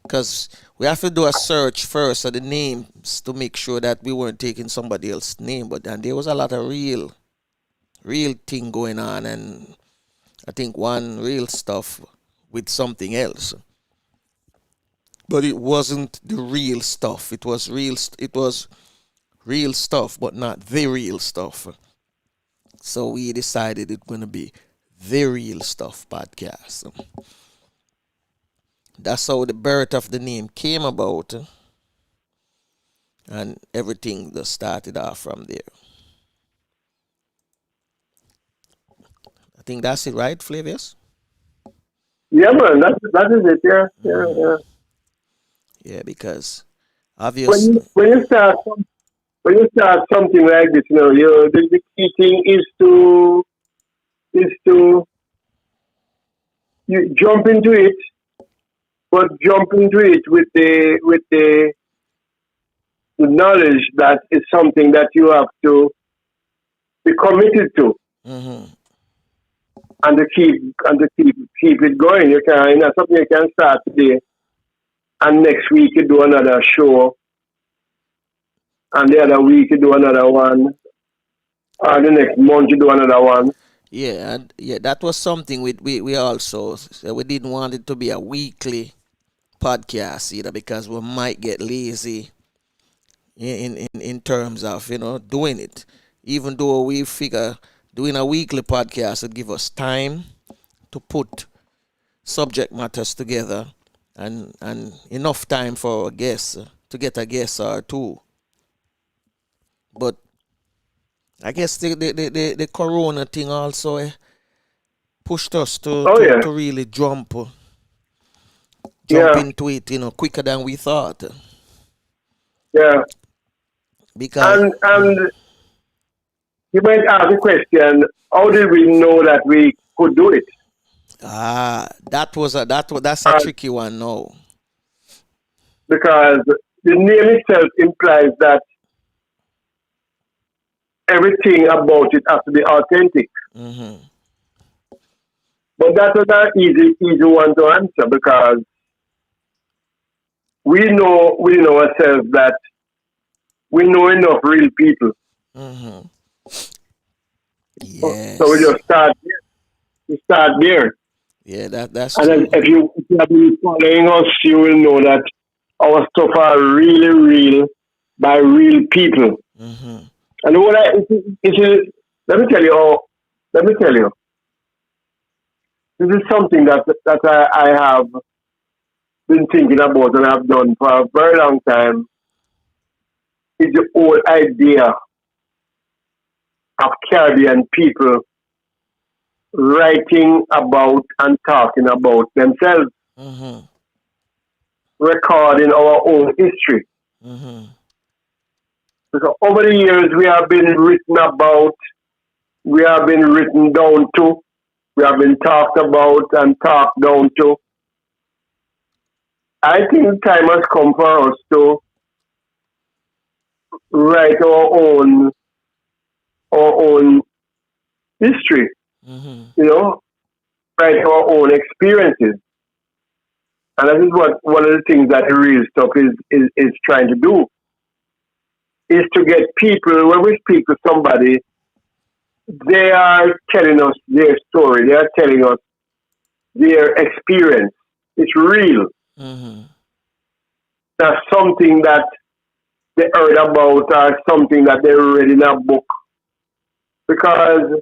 Because we have to do a search first of the names to make sure that we weren't taking somebody else's name. But then there was a lot of real thing going on. And I think one real stuff with something else. But it wasn't the real stuff. It was real stuff, but not the real stuff. So we decided it's going to be the Real Stuff Podcast. That's how the birth of the name came about. And everything just started off from there. I think that's it, right, Flavius? Yeah, man, that is it. Yeah, yeah, yeah. Yeah, because When obviously. when you start something like this, the key thing is to you jump into it, but jump into it with the knowledge that it's something that you have to be committed to Mm-hmm. and to keep it going. You can something you can start today and next week you do another show and the other week you do another one or the next month you do another one. Yeah, and yeah, that was something we also we didn't want it to be a weekly podcast either because we might get lazy in terms of doing it. Even though we figure doing a weekly podcast would give us time to put subject matters together and enough time for a guest to get a guest or two. But I guess the corona thing also pushed us to, Oh to, yeah, to really jump yeah, into it, quicker than we thought. yeah. Because And you might ask the question, how did we know that we could do it? that's a Uh, tricky one. No. because the name itself implies that everything about it has to be authentic. Hmm. But that's not an easy one to answer because we know within ourselves that we know enough real people. Mm-hmm. So we Yes. just start there. We start there. Yeah, that's And true. if you have been following us, you will know that our stuff are really real by real people. Mm-hmm. And what it is, let me tell you, let me tell you, this is something that I have been thinking about and have done for a very long time. Is the whole idea of Caribbean people writing about and talking about themselves, Mm-hmm. recording our own history. Mm-hmm. Because over the years we have been written about, we have been written down to, we have been talked about and talked down to. I think time has come for us to write our own history, Mm-hmm. you know, write our own experiences. And that is what one of the things that the real stuff is trying to do, is to get people, when we speak to somebody, they are telling us their story, they are telling us their experience. It's real. Mm-hmm. That's something that they heard about or something that they read in a book. Because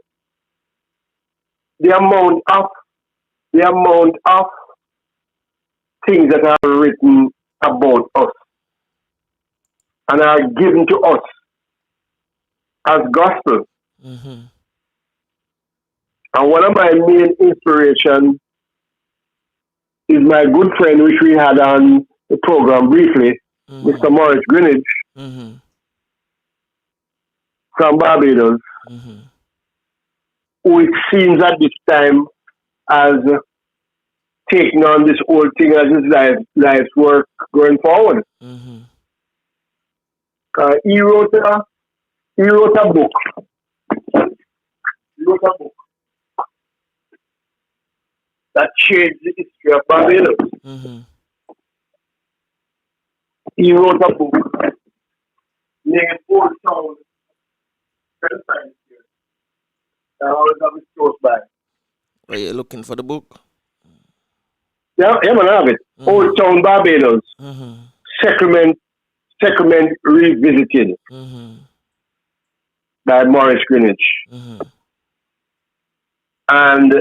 the amount of the amount of things that are written about us and are given to us as gospel. Mm-hmm. And one of my main inspirations is my good friend, which we had on the program briefly, Mm-hmm. Mr. Morris Greenwich Mm-hmm. from Barbados, Mm-hmm. who it seems at this time as taking on this whole thing as his life's work going forward. Mm-hmm. He wrote a book. He wrote a book that changed the history of Barbados. Mm-hmm. He wrote a book named Old Town. I always have it close by. Are you looking for the book? Yeah, yeah, man, I have it. Mm-hmm. Old Town Barbados, Mm-hmm. Settlement, Settlement Revisited Mm-hmm. by Morris Greenwich. Mm-hmm. And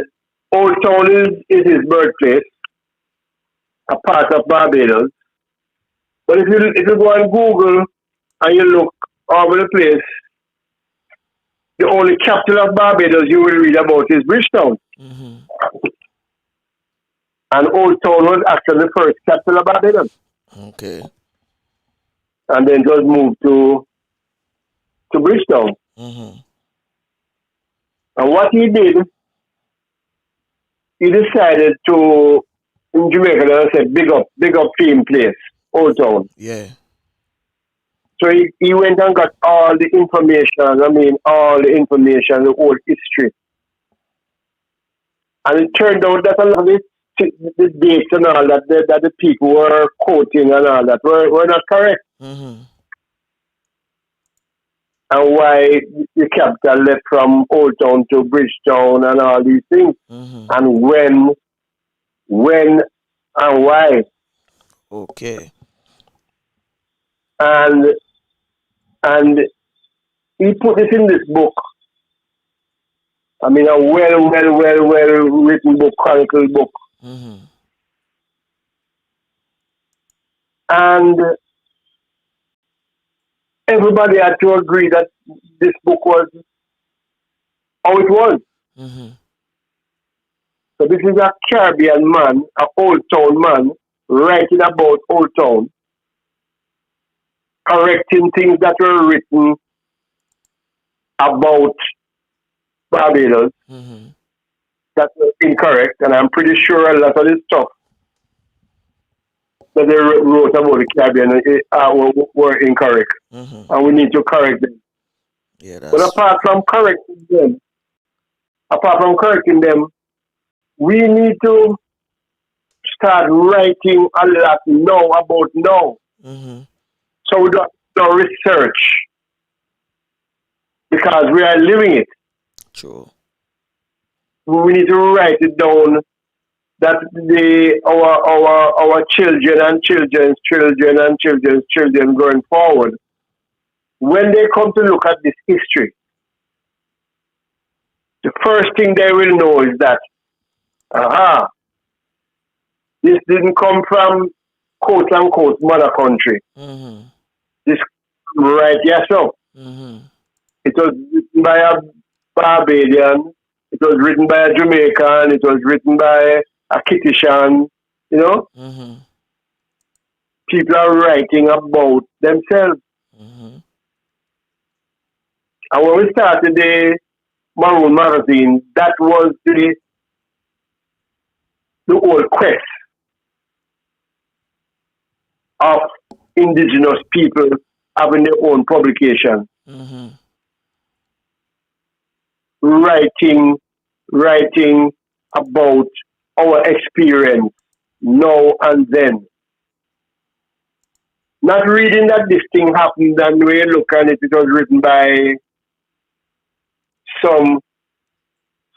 Old Town is his birthplace, a part of Barbados. But if you go on Google and you look over the place, the only capital of Barbados you will read about is Bridgetown. Mm-hmm. And Old Town was actually the first capital of Barbados. Okay. And then just moved to Bridgetown. Mm-hmm. And what he did, he decided to, in Jamaica, they said, big up team place, Old Town. Yeah. So he went and got all the information, all the information, the whole history. And it turned out that a lot of the dates and all that the people were quoting and all that were not correct. Mm-hmm. And why the capital left from Old Town to Bridgetown and all these things. Mm-hmm. And when and why. Okay. And and he put this in this book. A well written book, chronicled book. Mm-hmm. And everybody had to agree that this book was how it was. Mm-hmm. So this is a Caribbean man, a Old Town man, writing about Old Town, correcting things that were written about Barbados Mm-hmm. that were incorrect. And I'm pretty sure a lot of this stuff that they wrote about the Caribbean were incorrect. Mm-hmm. And we need to correct them. Yeah, But that's true. apart from correcting them, We need to start writing a lot now about now. Mm-hmm. So we don't do research because we are living it. True. We need to write it down that our children and children's children and children's children going forward, when they come to look at this history, the first thing they will know is that, aha, this didn't come from quote unquote mother country. Mm-hmm. This right here, so Mm-hmm. it was written by a Barbadian, it was written by a Jamaican, it was written by a Kitishan, you know? Mm-hmm. People are writing about themselves. Mm-hmm. And when we started the Maroon magazine, that was the whole quest of indigenous people having their own publication, Mm-hmm. writing about our experience now and then. Not reading that this thing happened and we look at it, it was written by some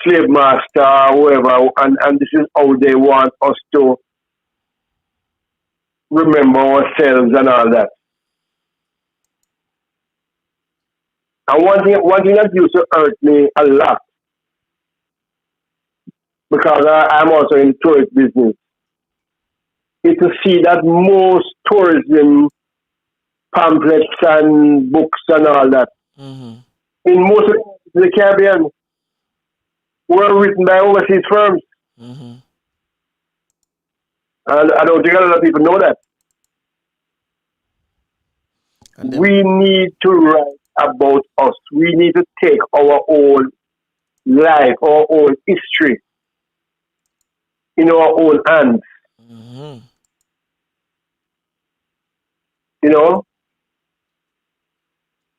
slave master or whoever, and this is how they want us to remember ourselves and all that. And one thing that used to hurt me a lot, because I'm also in the tourist business, is to see that most tourism pamphlets and books and all that, Mm-hmm. in most of the Caribbean, were written by overseas firms. Mm-hmm. And I don't think a lot of people know that. And then, We need to write about us. We need to take our own life, our own history in our own hands. mm-hmm. You know,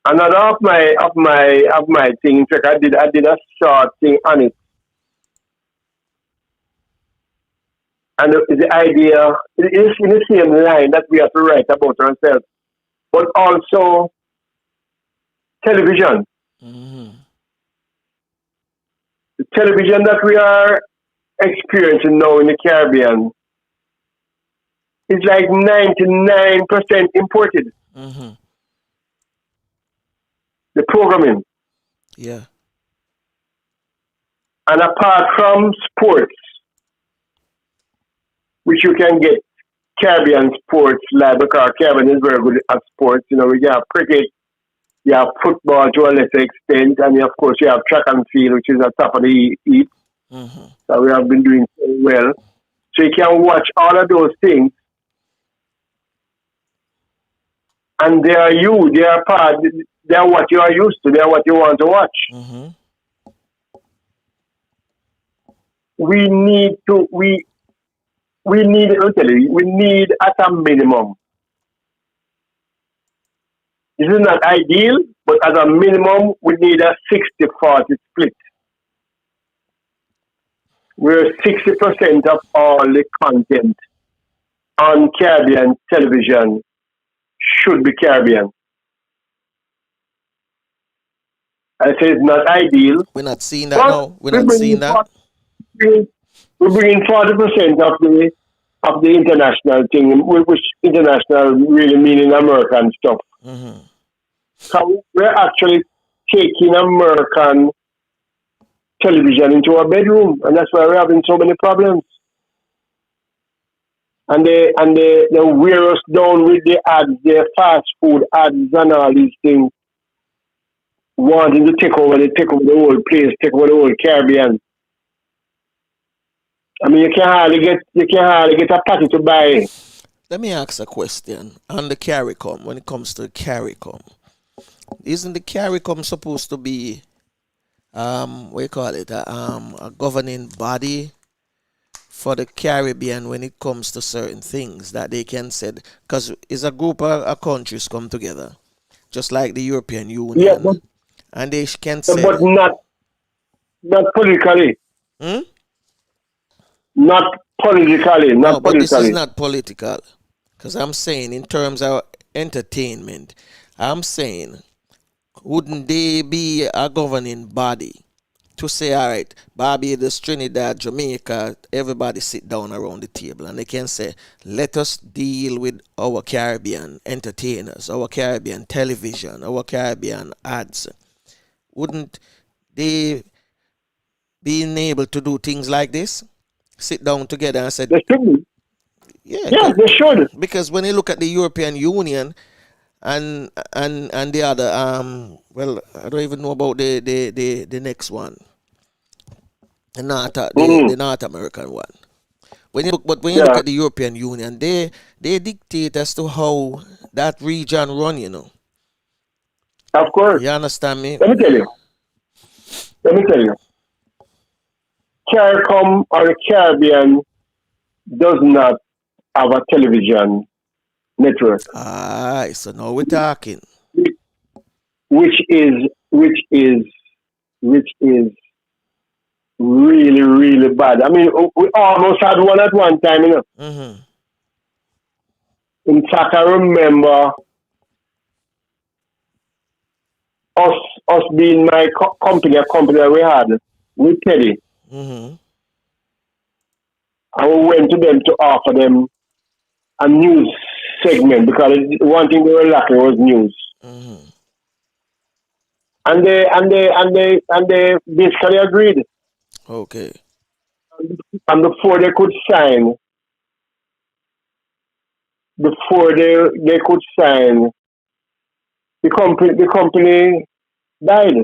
another of my thing. In fact, I did a short thing on it, and the idea it is in the same line that we have to write about ourselves, but also television. Mm-hmm. The television that we are experiencing now in the Caribbean is like 99% imported. Mm-hmm. The programming. Yeah. And apart from sports, which you can get Caribbean sports, like because Caribbean is very good at sports. You know, we have cricket, you have football to a lesser extent, and of course you have track and field, which is at top of the heap. Mm-hmm. That we have been doing so well. So you can watch all of those things, and they are you. They are part. They are what you are used to. They are what you want to watch. Mm-hmm. We need to. We need. I'll tell you. We need at a minimum. This is not ideal, but as a minimum, we need a 60-40 split, where 60% of all the content on Caribbean television should be Caribbean. I say it's not ideal, We're not seeing that but now. We're not seeing that. we bring in 40% of the international thing, which international really meaning American stuff. Mm-hmm. So we're actually taking American television into our bedroom, and that's why we're having so many problems. And they wear us down with the ads, their fast food ads and all these things, wanting to take over the whole place, take over the whole Caribbean. I mean, you can hardly get a party to buy. Let me ask a question on the CARICOM. When it comes to the CARICOM, isn't the CARICOM supposed to be what you call it, a governing body for the Caribbean when it comes to certain things that they can say, because it's a group of countries come together, just like the European Union, Yeah, but and they can say, not politically. hmm? not politically, No, not but this is politically. not political. Because I'm saying, in terms of entertainment, I'm saying, wouldn't they be a governing body to say, all right, Barbados, Trinidad, Jamaica, everybody sit down around the table and they can say, let us deal with our Caribbean entertainers, our Caribbean television, our Caribbean ads. Wouldn't they being able to do things like this? Sit down together and say, They should be. yeah, Yes, they should. because when you look at the European Union and the other, well, I don't even know about the next one, Mm-hmm. the North American one. When you look Yeah, at the European Union, they dictate as to how that region run. of course. You understand me? Let me tell you. Let me tell you. CARICOM or the Caribbean does not have a television network, Alright, so now we're talking. which is which is which is really really bad. I mean, we almost had one at one time. Mm-hmm. In fact, I remember us us being my company, a company that we had with Teddy, Mm-hmm. and we went to them to offer them a news segment because one thing they were lacking was news. Mm-hmm. And they basically agreed. Okay. And before they could sign, the company died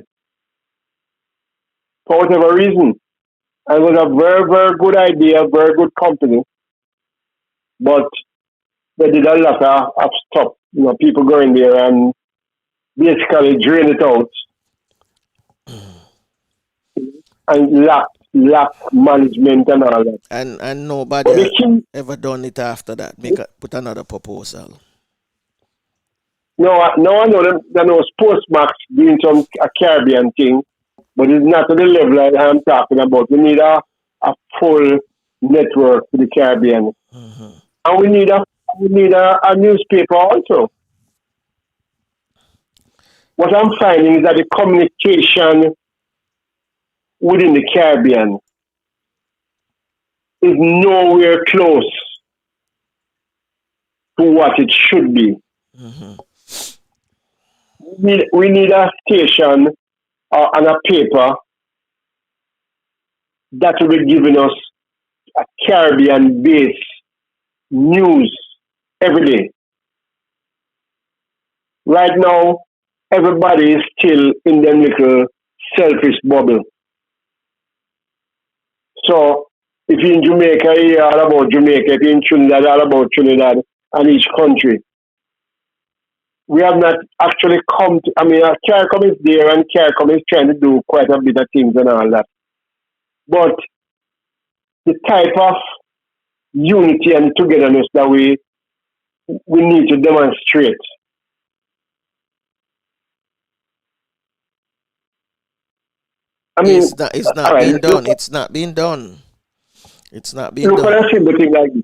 for whatever reason. And it was a very very good idea, very good company, but they did a lot of stuff. People going there and basically drain it out and lack management and all that. And But nobody the king, ever done it after that. Put another proposal. no, I know that knows Postmax doing some a Caribbean thing, but it's not to the level I'm talking about. We need a full network for the Caribbean, Mm-hmm. and we need a newspaper also. What I'm finding is that the communication within the Caribbean is nowhere close to what it should be. Mm-hmm. We need a station and a paper that will be giving us a Caribbean based news every day. Right now, everybody is still in their little selfish bubble. So if you're in Jamaica, you hear all about Jamaica. If you're in Trinidad, all about Trinidad and each country. We have not actually come to, I mean, CARICOM is there and CARICOM is trying to do quite a bit of things and all that. But the type of unity and togetherness that we need to demonstrate. I mean, It's all not right, being look, done. It's not being done. It's not being look at done. a simple thing like this.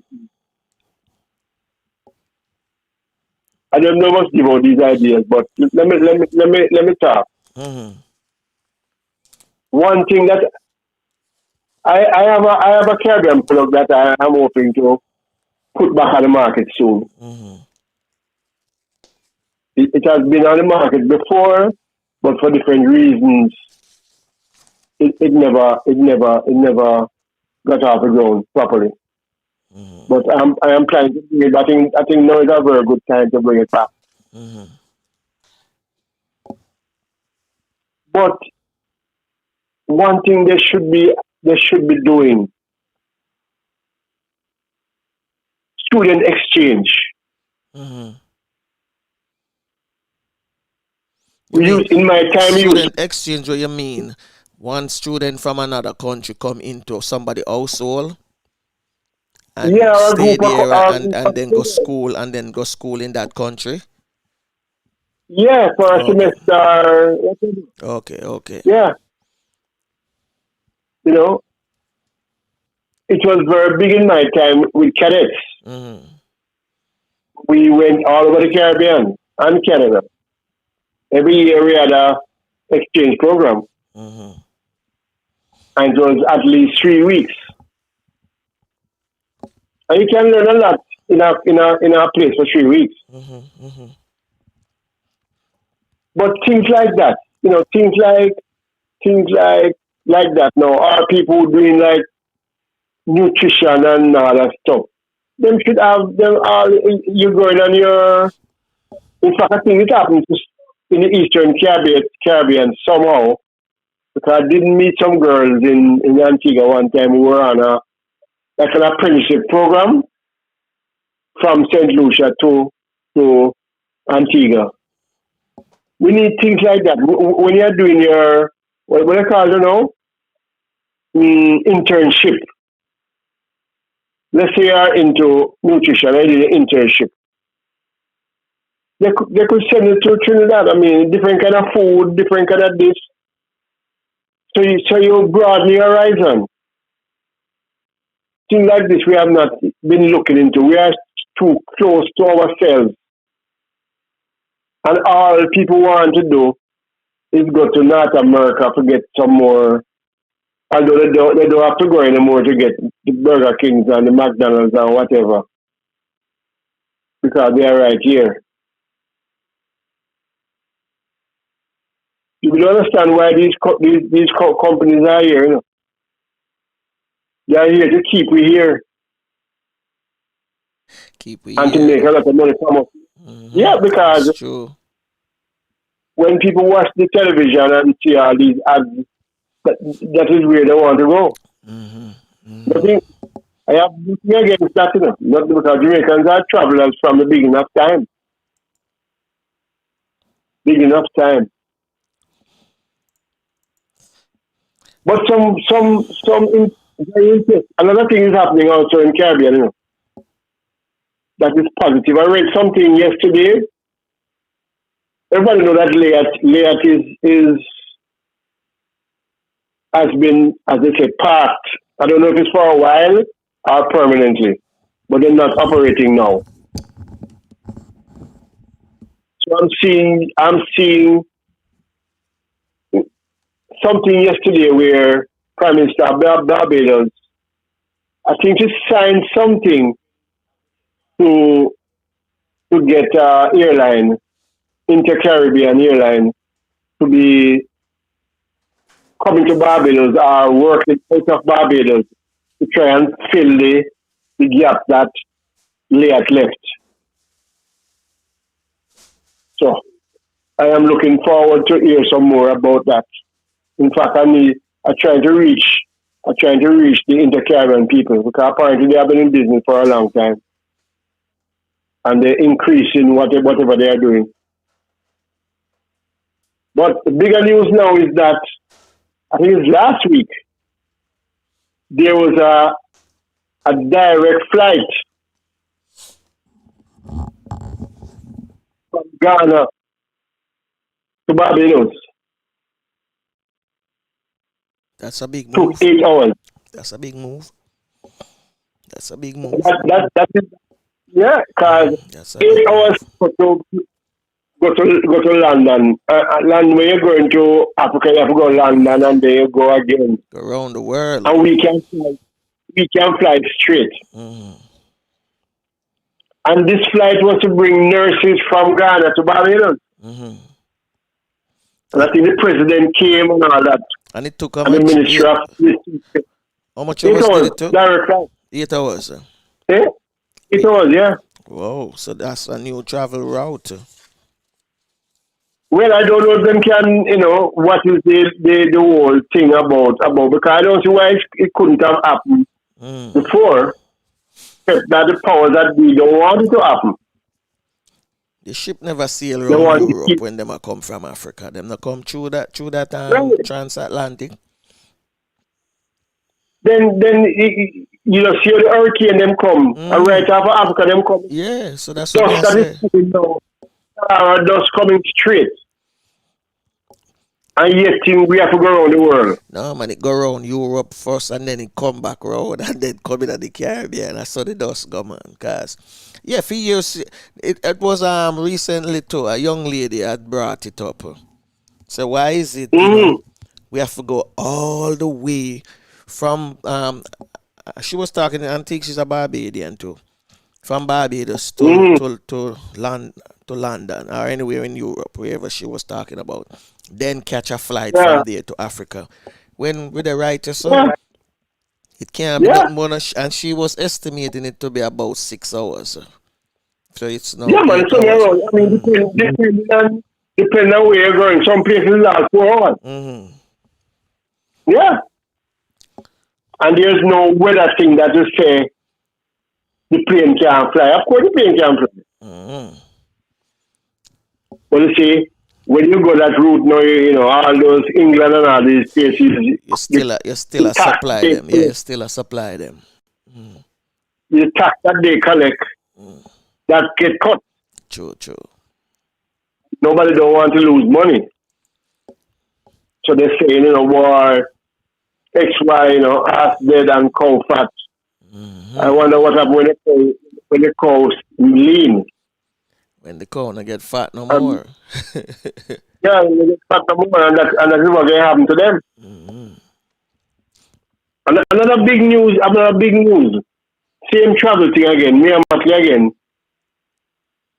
I don't know much about these ideas, but let me talk. Mm-hmm. One thing that I have a Caribbean product that I'm hoping to put back on the market soon. Mm-hmm. It has been on the market before, but for different reasons, it never got off the ground properly. Mm-hmm. But I am planning to bring it. I think now is a very good time to bring it back. Mm-hmm. But one thing they should be doing student exchange. Mm-hmm. You We mean use in my time we used student exchange? What you mean? One student from another country come into somebody household and yeah, a stay group of there and then go school in that country. yeah, for a Okay. semester. Okay. Okay. Yeah, you know, it was very big in my time with cadets. Mm-hmm. We went all over the Caribbean and Canada. Every year we had a exchange program, Mm-hmm. and it was at least 3 weeks. And you can learn a lot in a place for 3 weeks. Mm-hmm. Mm-hmm. But things like that, things like that. Now, are people doing like nutrition and all that stuff? Them should have them all. You going on your. In fact, I think it happens in the Eastern Caribbean somehow. Because I didn't meet some girls in Antigua one time who were on like an apprenticeship program from St. Lucia to Antigua. We need things like that. When you're doing your, what do you call it now? Internship. Let's say you're into nutrition, I did an internship. They could send you to Trinidad. I mean, different kind of food, different kind of this. So you broaden your horizon. Things like this we have not been looking into. We are too close to ourselves. And all people want to do is go to North America to get some more. Although they don't have to go anymore to get the Burger Kings and the McDonald's and whatever. Because they are right here. You will understand why these companies are here. They are here to keep we here Keep we and to here. make a lot of money from us. Mm-hmm. Yeah, That's because true. when people watch the television and see all these ads, that is where they want to go. Mm-hmm. Mm-hmm. Nothing, I have nothing against that, Not because Jamaicans are travelers from the beginning of time. Beginning of time. But very interesting. Another thing is happening also in Caribbean, that is positive. I read something yesterday. Everybody know that Layat is has been, as they say, parked. I don't know if it's for a while or permanently, but they're not operating now. So I'm seeing something yesterday where Prime Minister Barbados, I think, he signed something to get airline, Inter-Caribbean airline, to be coming to Barbados or working out of Barbados to try and fill the gap that Layat left. So I am looking forward to hear some more about that. In fact, I'm trying to reach the Inter-Caribbean people because apparently they have been in business for a long time and they're increasing whatever they are doing. But the bigger news now is that I think it's last week there was a direct flight from Ghana to Barbados. That's a big Took move. 8 hours. That's a big move. That's a big move. That is, yeah, because That's a big 8 hours move. go to London. Land where you're going to Africa, you have to go to London and then you go again. Go around the world. And we can fly straight. Mm-hmm. And this flight was to bring nurses from Ghana to Barbados. Mm-hmm. And I think the president came and all that. And it took how And the much? Ministry of How much 8 hours did hours, it took? direct flight. 8 hours. Eh? 8 hours, yeah. Whoa, so that's a new travel route. Well, I don't know if them can, what is the whole thing about, because I don't see why it couldn't have happened before, except that the powers that we don't want it to happen. The ship never sail They want around to Europe keep, when them a come from Africa. Them not come through that right. transatlantic. Then see the hurricane them come, and right after Africa them come. Yeah, so that's what I Dust that say. is coming now, dust coming straight. And yet we have to go around the world. No, man, it go around Europe first and then it come back round and then come in at the Caribbean. That's how the dust go, man. Cause, yeah, for years, it was recently too, a young lady had brought it up. So why is it, Mm-hmm. we have to go all the way from, she was talking, I think she's a Barbadian too. From Barbados Mm-hmm. to London or anywhere in Europe, wherever she was talking about. Then catch a flight Yeah. from there to Africa. When with the writer, so Yeah. it can't be Yeah. nothing more than and she was estimating it to be about 6 hours. So it's now Yeah, man, 8 hours. somewhere around. I mean, depending on where you're going. Some places last 4 hours. Mm-hmm. Yeah. And there's no weather thing that you say the plane can't fly. Of course, the plane can fly. Mm-hmm. But you see, when you go that route now, all those England and all these places, You still a tax supply they them. Yeah, you still a supply them. Mm. the tax that they collect that get cut. True, true. Nobody don't want to lose money. So they're saying, war, XY, ass dead and cow fat. I Mm-hmm. wonder what happens when the cows lean. When the corner get fat no Um, more. yeah, when they get fat no more, and that's what going to happen to them. Mm-hmm. Another big news. Same travel thing again, Myanmar thing again.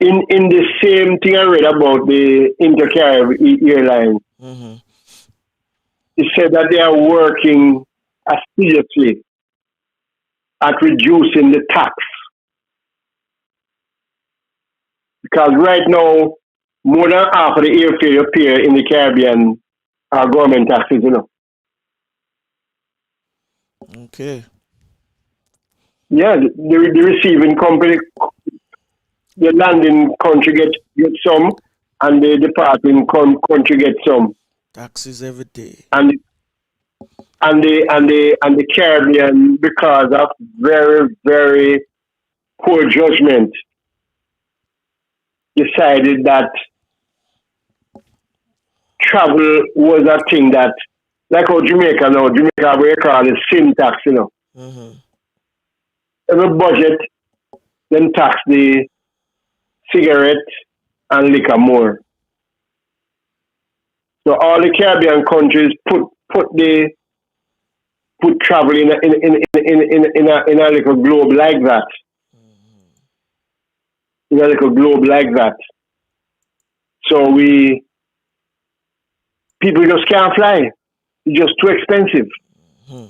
In the same thing I read about the Intercaribbean airline, Mm-hmm. it said that they are working assiduously at reducing the tax because right now more than half of the airfare you pay in the Caribbean are government taxes. Okay. Yeah, the receiving company, the landing country get some, and the departing country get some, Taxes every day. and the Caribbean, because of very very poor judgment, decided that travel was a thing that, like how Jamaica we call it sin tax. Mm-hmm. Every budget then tax the cigarette and liquor more. So all the Caribbean countries put travel in a little globe like that. In a little globe like that. So people just can't fly. It's just too expensive. Mm-hmm.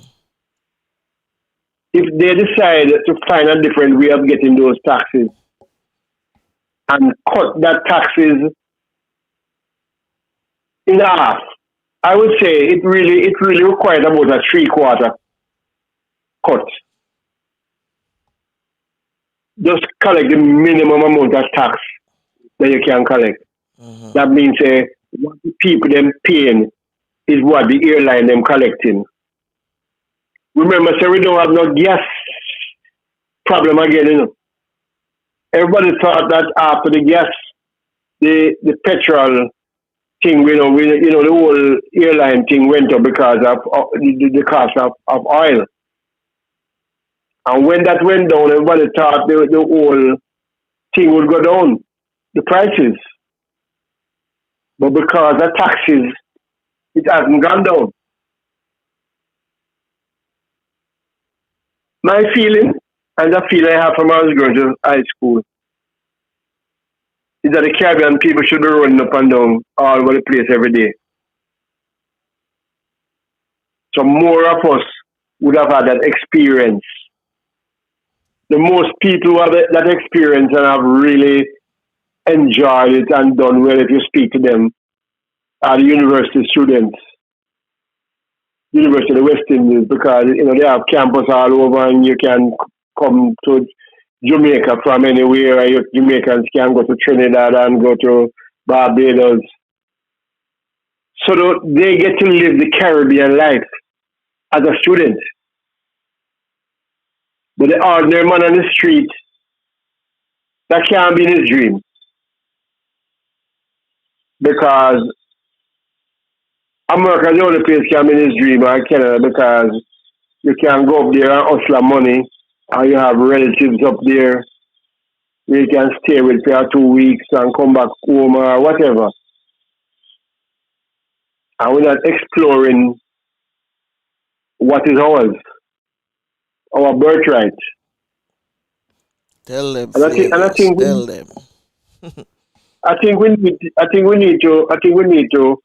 If they decide to find a different way of getting those taxes and cut that taxes in half, I would say it really requires about a 3/4 cut. Just collect the minimum amount of tax that you can collect. Mm-hmm. That means what the people them paying is what the airline them collecting. Remember, so we don't have no gas problem again. Everybody thought that after the gas, the petrol thing, the whole airline thing went up because of the cost of oil. And when that went down, everybody thought the whole thing would go down, the prices. But because of taxes, it hasn't gone down. My feeling, and the feeling I have from when I was going to high school, is that the Caribbean people should be running up and down all over the place every day. So more of us would have had that experience. The most people who have that experience and have really enjoyed it and done well, if you speak to them, are the university students, University of the West Indies, because they have campus all over and you can come to Jamaica from anywhere. And Jamaicans can go to Trinidad and go to Barbados. So they get to live the Caribbean life as a student. But the ordinary man on the street, that can't be his dream. Because America is the only place can be his dream or Canada because you can go up there and hustle money or you have relatives up there you can stay with for 2 weeks and come back home or whatever. And we're not exploring what is ours, our birthright. Tell them, And I Flavius. think Tell them. I think we need to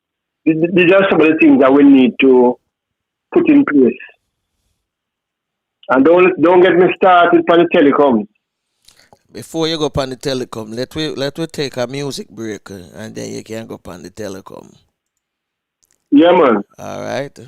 these are some of the things that we need to put in place. And don't get me started for the telecom. Before you go on the telecom, let we take a music break and then you can go on the telecom. Yeah man. All right.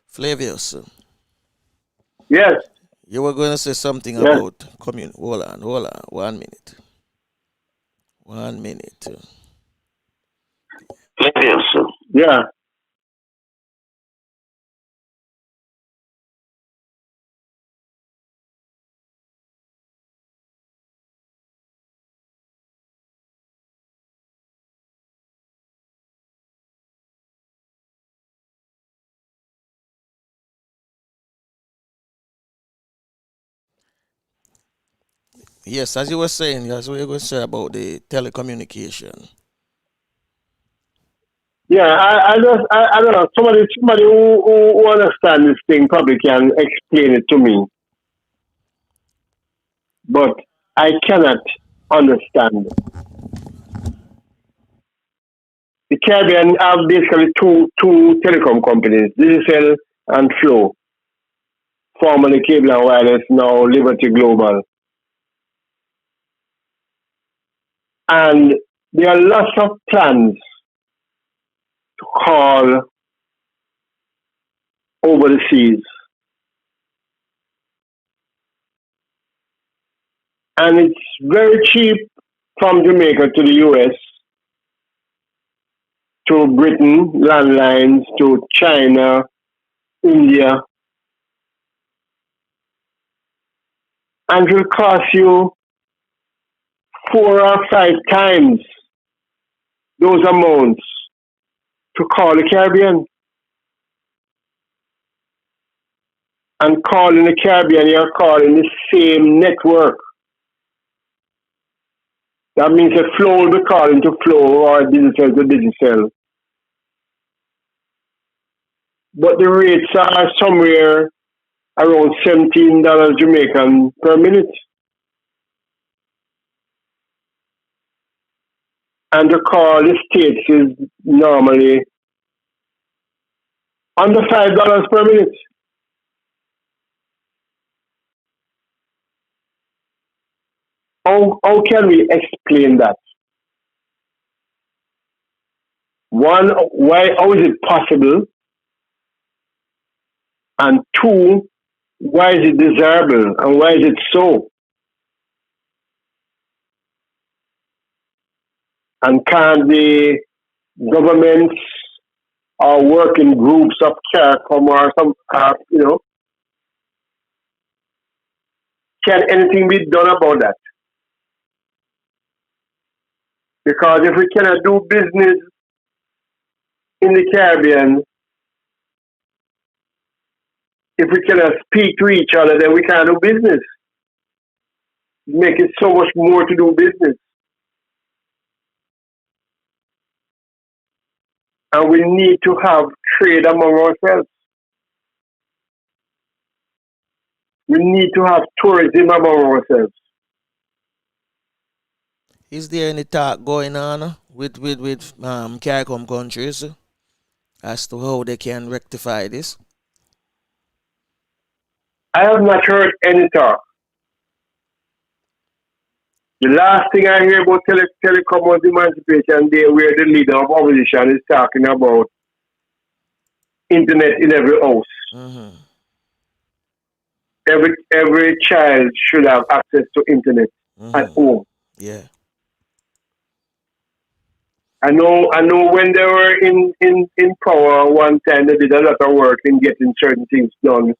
Flavius, Yes, you were going to say something yes. about commun. Hold on. 1 minute. 1 minute. Yeah. Yes, as you were saying, that's what you were going to say about the telecommunication. Yeah, I don't know. Somebody who understands this thing probably can explain it to me, but I cannot understand. The Caribbean have basically two telecom companies, Digicel and Flow, formerly Cable and Wireless, now Liberty Global. And there are lots of plans to call over the seas. And it's very cheap from Jamaica to the US, to Britain, landlines, to China, India, and it will cost you 4 or 5 times those amounts to call the Caribbean. And calling the Caribbean, you're calling the same network. That means a flow will be calling to flow or digital to digital. But the rates are somewhere around $17 Jamaican per minute. And to call the States is normally under $5 per minute. How can we explain that? One, why how is it possible? And two, why is it desirable and why is it so? And can the governments or working groups of CARICOM or some, can anything be done about that? Because if we cannot do business in the Caribbean, if we cannot speak to each other, then we can't do business. Make it so much more to do business. And we need to have trade among ourselves. We need to have tourism among ourselves. Is there any talk going on with CARICOM countries as to how they can rectify this? I have not heard any talk. The last thing I hear about telecom was Emancipation Day, where the leader of opposition is talking about internet in every house. Mm-hmm. Every child should have access to internet at Mm-hmm. home. Yeah. I know when they were in power one time they did a lot of work in getting certain things done,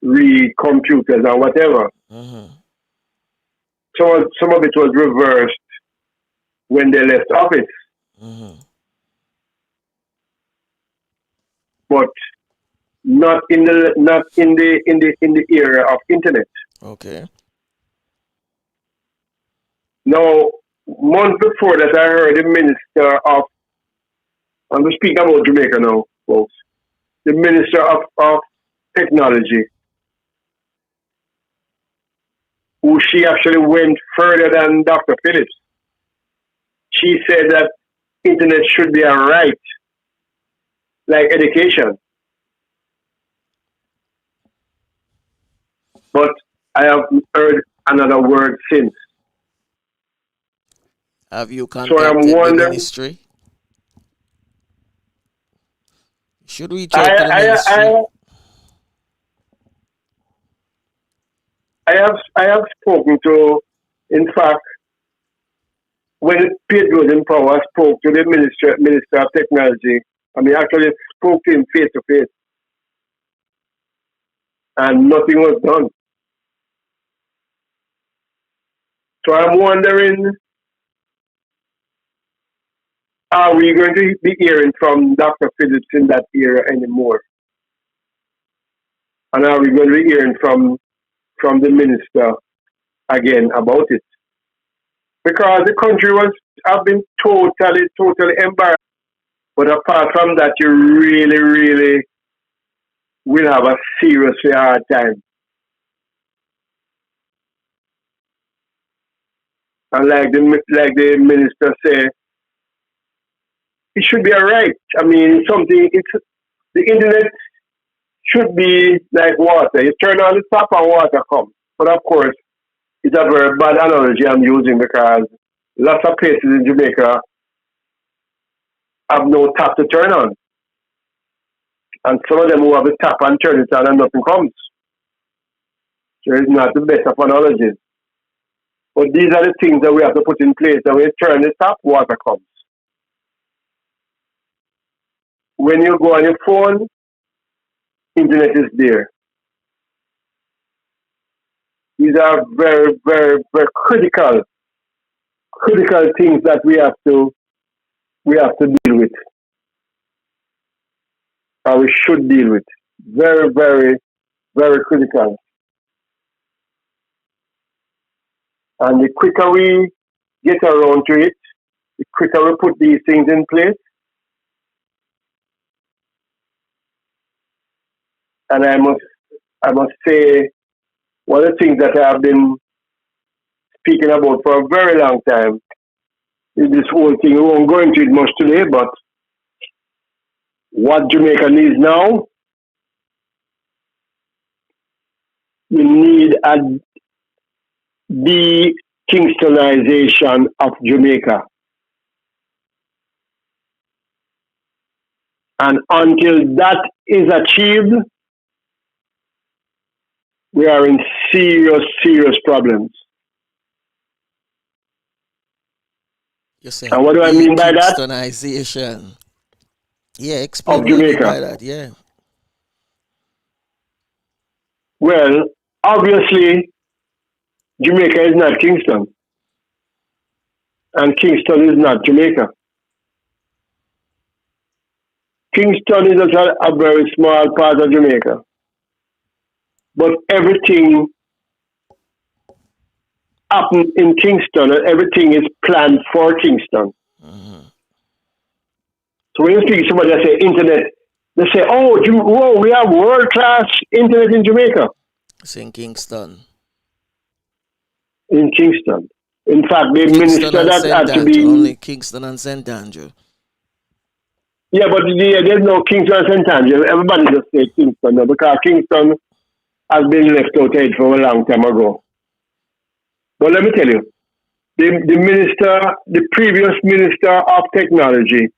read computers and whatever. Mm-hmm. Some of it was reversed when they left office. Mm-hmm. But not in the area of internet. Okay. Now, months before that, I heard the minister of, I'm speaking about Jamaica now, folks. The minister of technology, who she actually went further than Dr. Phillips. She said that internet should be a right, like education. But I have heard another word since. Have you So I'm contacted the wondering. ministry? Should reach I out to the I ministry. I I have spoken to. In fact, when Pedro was in power, I spoke to the minister of technology. I mean, actually spoke to him face to face, and nothing was done. So I'm wondering, are we going to be hearing from Dr. Phillips in that area anymore? And are we going to be hearing from the minister again about it. Because the country was have been totally embarrassed. But apart from that, you really will have a seriously hard time. And like the minister say, it should be alright. I mean, the internet should be like water. You turn on the tap and water comes. But of course, it's a very bad analogy I'm using because lots of places in Jamaica have no tap to turn on. And some of them who have a tap and turn it on and nothing comes. So it's not the best of analogies. But these are the things that we have to put in place. That when you turn the tap, water comes. When you go on your phone, internet is there. These are very critical things that we have to deal with, or we should deal with. Very critical. And the quicker we get around to it, the quicker we put these things in place. And I must say, one of the things that I have been speaking about for a very long time is this whole thing. We won't go into it much today, but what Jamaica needs now, we need a de-Kingstonization of Jamaica. And until that is achieved, we are in serious problems. You say And what do I mean by that? Kingstonization. Yeah, explain Of what you mean Jamaica. by that. Yeah. Well, obviously, Jamaica is not Kingston. And Kingston is not Jamaica. Kingston is a very small part of Jamaica. But everything happened in Kingston and everything is planned for Kingston. Mm-hmm. So when you speak to somebody that say internet, they say, whoa, we have world-class internet in Jamaica. It's in Kingston. In Kingston. In fact, the Kingston minister and that St. had to Andrew. be... Only Kingston and St. Andrew. Yeah, but there's no Kingston and St. Andrew. Everybody just say Kingston now because Kingston has been left out of it for a long time ago. But let me tell you, the previous minister of technology,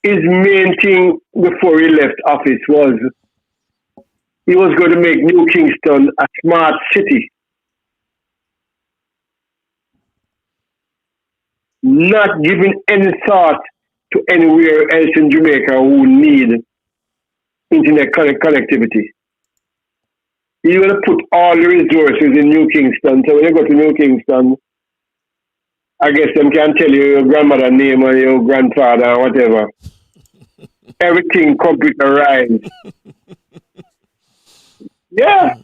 his main thing before he left office was he was going to make New Kingston a smart city. Not giving any thought to anywhere else in Jamaica who need internet connectivity. He's going to put all the resources in New Kingston. So when you go to New Kingston, I guess them can tell you your grandmother's name or your grandfather or whatever. Everything computerized. Yeah.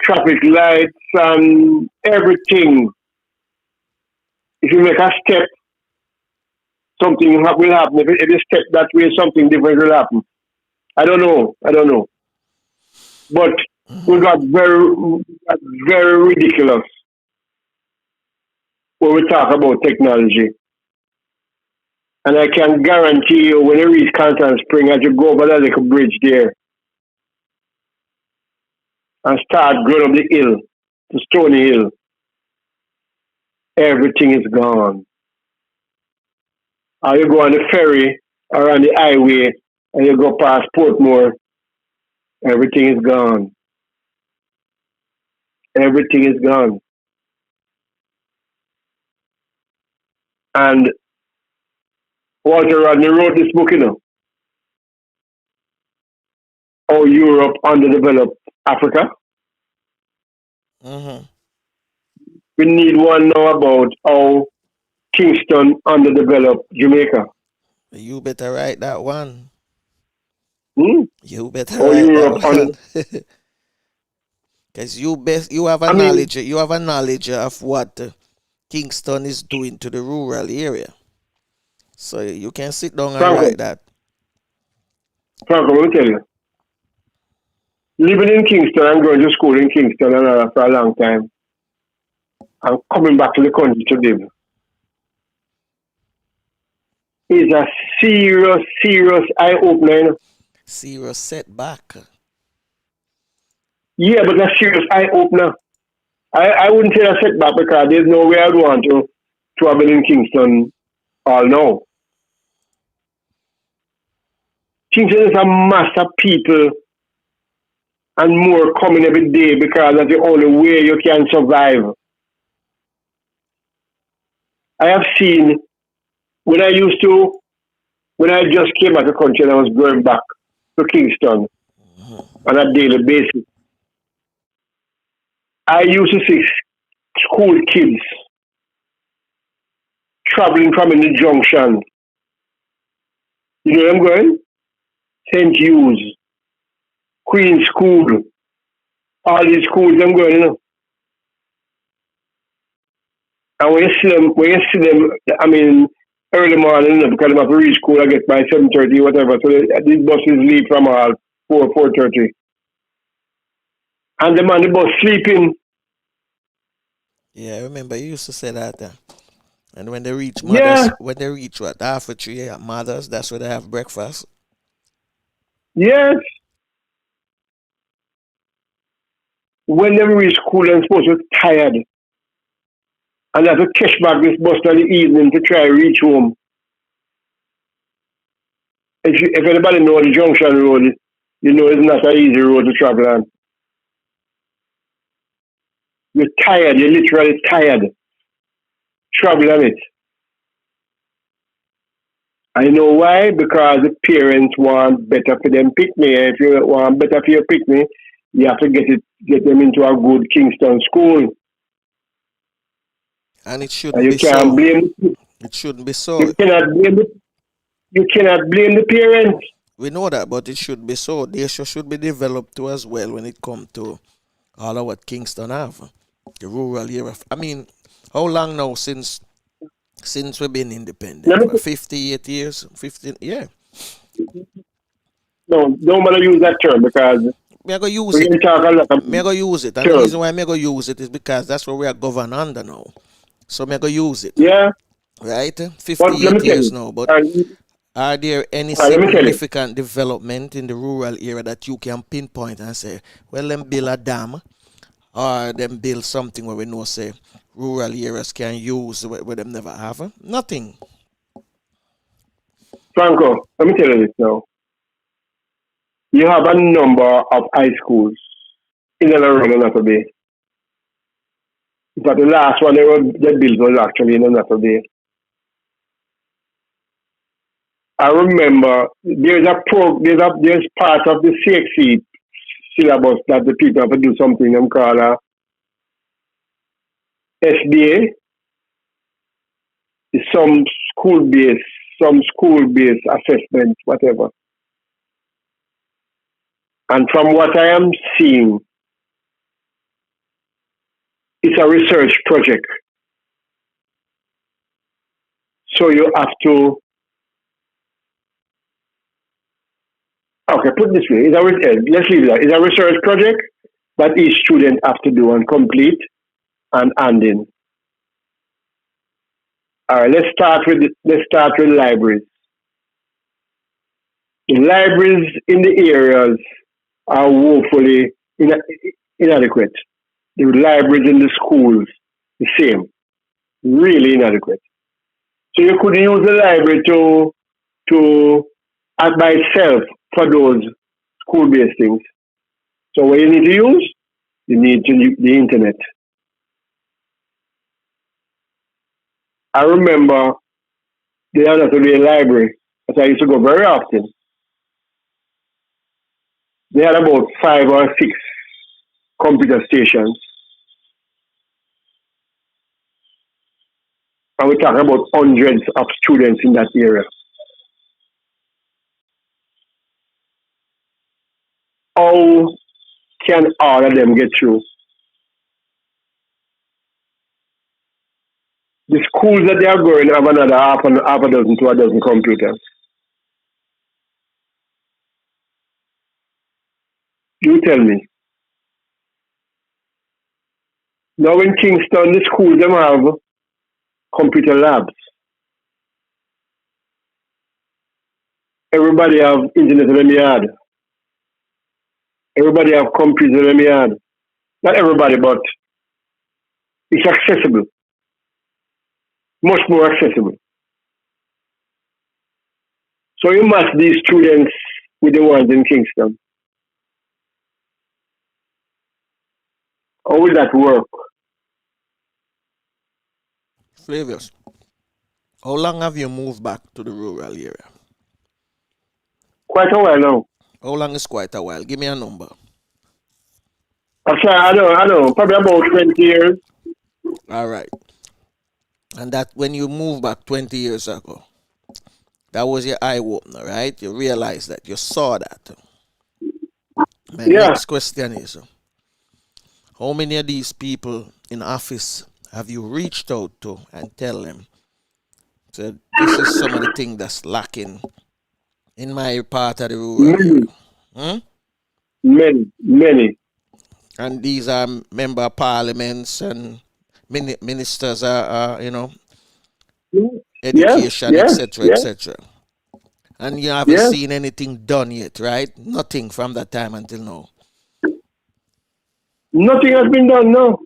Traffic lights and everything. If you make a step, something will happen. If you step that way, something different will happen. I don't know. But we got very ridiculous when we talk about technology. And I can guarantee you when you reach Constant Spring, as you go over that little bridge there and start going up the hill, to Stony Hill, everything is gone. Or you go on the ferry or on the highway and you go past Portmore, everything is gone. Everything is gone. And Walter Rodney wrote this book, How Europe Underdeveloped Africa. Mm-hmm. We need one now about how Kingston underdeveloped Jamaica. You better write that one. Hmm? You better How write Europe that one. Because you have a I mean, knowledge of what Kingston is doing to the rural area. So you can sit down and Franco, write that. Franco, let me tell you, living in Kingston and going to school in Kingston and all that for a long time, and coming back to the country to live is a serious, serious eye opener. Serious setback. Yeah, but a serious eye opener. I wouldn't say a setback because there's no way I'd want to travel in Kingston all now. Kingston is a mass of people and more coming every day because that's the only way you can survive. I have seen when when I just came out of the country and I was going back to Kingston on a daily basis, I used to see school kids traveling from in the junction. You know where I'm going? St. Hughes, Queen's School, all these schools I'm going, you know. And when you see them, I mean, early morning, you know, because I'm have to reach school, I get by 7:30, whatever. So these buses leave from all 4:30. And the man, the bus sleeping. Yeah, I remember you used to say that. And when they reach Yeah, when they reach what, after 3 at mothers, that's where they have breakfast. yes. When they reach school, I'm supposed to be tired. And I have to catch back this bus in the evening to try to reach home. If anybody knows the junction road, you know it's not an easy road to travel on. You're tired, you're literally tired traveling on it. I know why, because the parents want better for them pick me. If you want better for your pick me, you have to get them into a good Kingston school. And it And shouldn't you be can't so. blame It shouldn't be you so. cannot blame you cannot blame the parents. We know that, but it should be so. They should be developed too as well when it comes to all of what Kingston have. The rural area. I mean, how long now since we've been independent? Let For me, 58 years? 15, yeah. no, don't want to use that term because Me I go use we it. can talk a lot of Me I go use it. And the reason terms. why me I go use it is because that's what we are governed under now. So me I go use it. Yeah, Right? but let me 58 tell years you. now. But Uh, are there any let me tell you. significant development in the rural area that you can pinpoint and say, well, them build a dam or them build something where we know, say, rural areas can use where them never have? Nothing. Franco, let me tell you this now. You have a number of high schools in and around Another Bay. But the last one they built was actually in Another Bay. I remember there's part of the CXC syllabus that the people have to do something them call a SBA, is some school based assessment, whatever. And from what I am seeing, it's a research project. So you have to put it this way. Let's leave that. It's a research project that each student have to do and complete and hand in. All right, let's start with libraries. The libraries in the areas are woefully inadequate. The libraries in the schools, the same, really inadequate. So you could use the library to act by itself for those school-based things. So what you need to use, you need to use the internet. I remember the Anatolia Library, as I used to go very often. They had about 5 or 6 computer stations. And we're talking about hundreds of students in that area. How can all of them get through? The schools that they are going have another half a dozen to a dozen computers. You tell me. Now in Kingston, the schools them have computer labs. Everybody have internet in their yard. Everybody have computers in their yard. Not everybody, but it's accessible. Much more accessible. So you match these students with the ones in Kingston. How will that work? Flavius, how long have you moved back to the rural area? Quite a while now. How long is quite a while? Give me a number. I know. Probably about 20 years. All right. And that when you moved back 20 years ago, that was your eye opener, right? You realized that. You saw that. My next question is, how many of these people in office have you reached out to and tell them, so this is some of the thing that's lacking in my part of the rural area? Many. And these are member of parliaments and ministers are education, etc., etc. And you haven't seen anything done yet, right? Nothing from that time until now. Nothing has been done, no.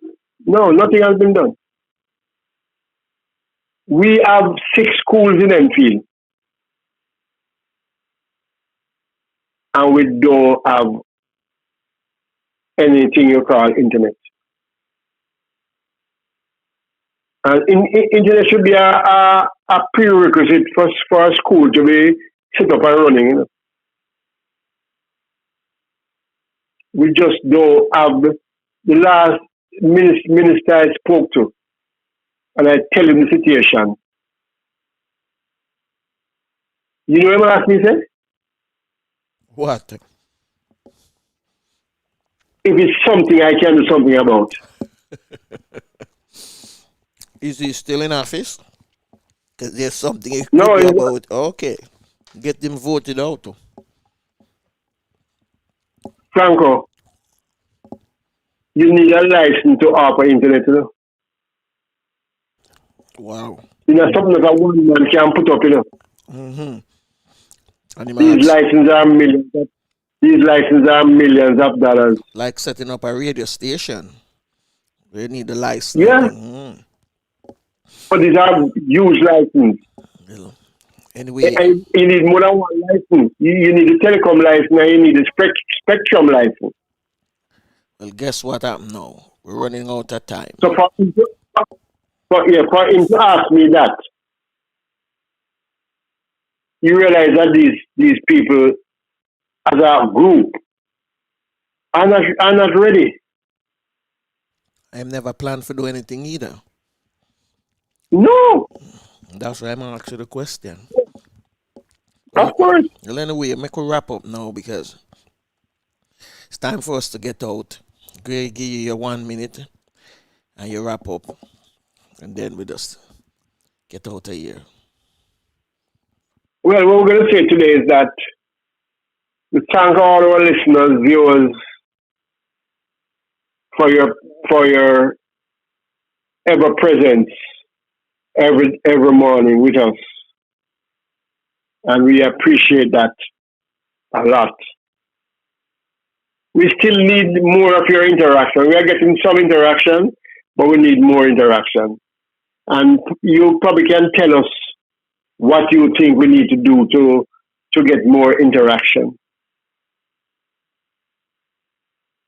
No, nothing has been done. We have 6 schools in Enfield. And we don't have anything you call internet. And internet should be a prerequisite for a school to be set up and running. You know? We just don't have the last minister I spoke to, and I tell him the situation. You know what he said? What? If it's something I can do something about. Is he still in office? Because there's something he could No, do about. Okay. Get them voted out. Franco, you need a license to offer internet. You know? Wow. You know, something that one man can put up, you know. Mm-hmm. These licenses are millions. These licenses are millions of dollars. Like setting up a radio station. They need a license. Yeah. Mm-hmm. But these are huge licenses. Well, anyway. And you need more than one license. You need a telecom license and you need a spectrum license. Well, guess what happened now? We're running out of time. So for him to ask me that, you realize that these people as a group are not ready. I've never planned to do anything either. No. That's why I'm asking the question. Of course. Well, anyway, make a wrap up now because it's time for us to get out. Greg, give you your 1 minute and you wrap up. And then we just get out of here. Well, what we're going to say today is that we thank all our listeners, viewers, for your ever presence every morning with us. And we appreciate that a lot. We still need more of your interaction. We are getting some interaction, but we need more interaction. And you probably can tell us what you think we need to do to get more interaction.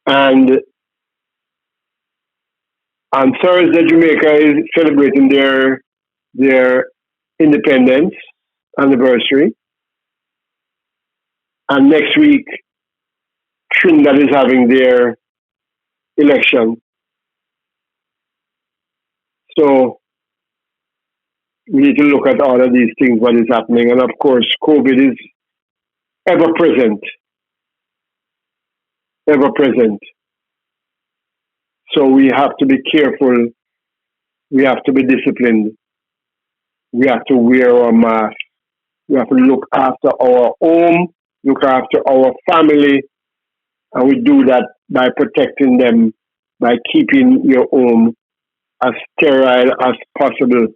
And on Thursday, Jamaica is celebrating their independence anniversary. And next week, Trinidad is having their election. So we need to look at all of these things, what is happening. And of course, COVID is ever present. Ever present. So we have to be careful. We have to be disciplined. We have to wear our mask. We have to look after our home, look after our family, and we do that by protecting them, by keeping your home as sterile as possible,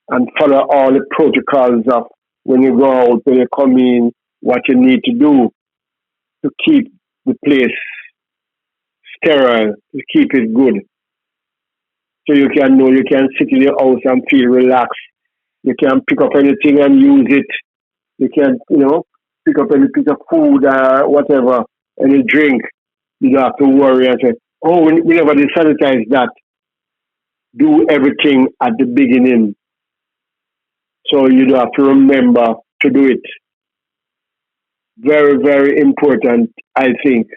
and follow all the protocols of when you go out, when you come in, what you need to do to keep the place sterile, to keep it good. So you can know you can sit in your house and feel relaxed. You can pick up anything and use it. You can, pick up any piece of food or whatever, any drink. You don't have to worry and say, oh, we never did sanitize that. Do everything at the beginning. So you don't have to remember to do it. Very, very important, I think,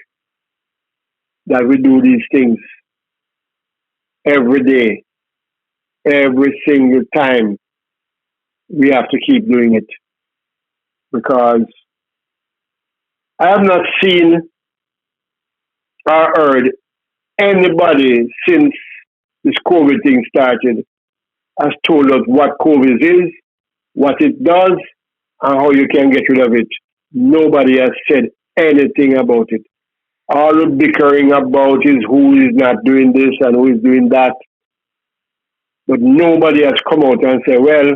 that we do these things every day, every single time. We have to keep doing it because I have not seen or heard anybody since this COVID thing started has told us what COVID is, what it does, and how you can get rid of it. Nobody has said anything about it. All the bickering about is who is not doing this and who is doing that. But nobody has come out and said, well,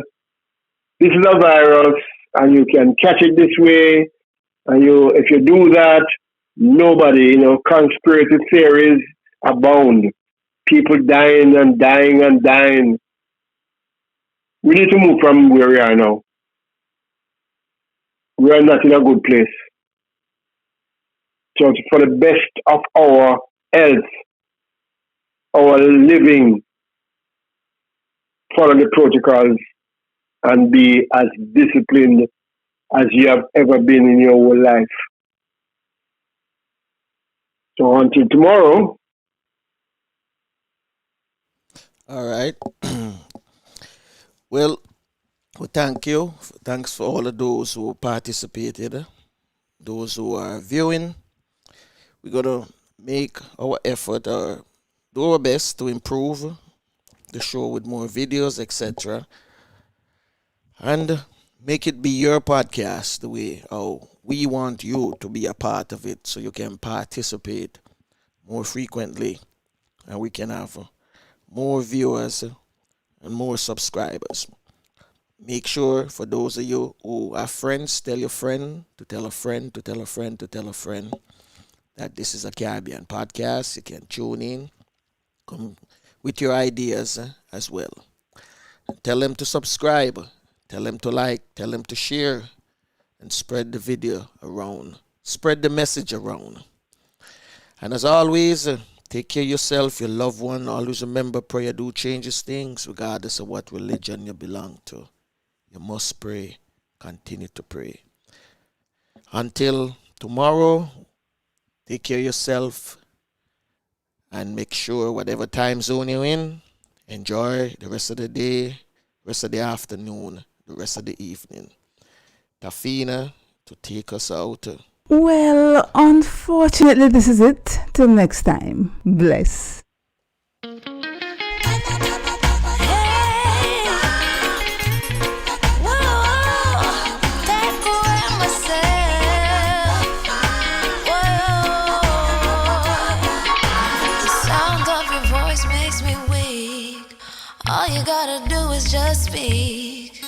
this is a virus and you can catch it this way. And if you do that, nobody, conspiracy theories abound. People dying and dying and dying. We need to move from where we are now. We are not in a good place. So for the best of our health, our living, follow the protocols and be as disciplined as you have ever been in your whole life. So until tomorrow. All right. Well, thank you. Thanks for all of those who participated, those who are viewing. We're going to make our effort or do our best to improve the show with more videos, etc. And make it be your podcast the way how we want you to be a part of it so you can participate more frequently and we can have more viewers and more subscribers. Make sure for those of you who are friends, tell your friend to tell a friend to tell a friend to tell a friend that this is a Caribbean podcast. You can tune in, come with your ideas as well. Tell them to subscribe, tell them to like, tell them to share, and spread the video around. Spread the message around. And as always, take care of yourself, your loved one. Always remember, prayer do changes things, regardless of what religion you belong to. You must pray. Continue to pray. Until tomorrow, take care of yourself and make sure whatever time zone you're in, enjoy the rest of the day, rest of the afternoon, the rest of the evening. Tafina to take us out. Well, unfortunately, this is it. Till next time. Bless. All you gotta do is just speak.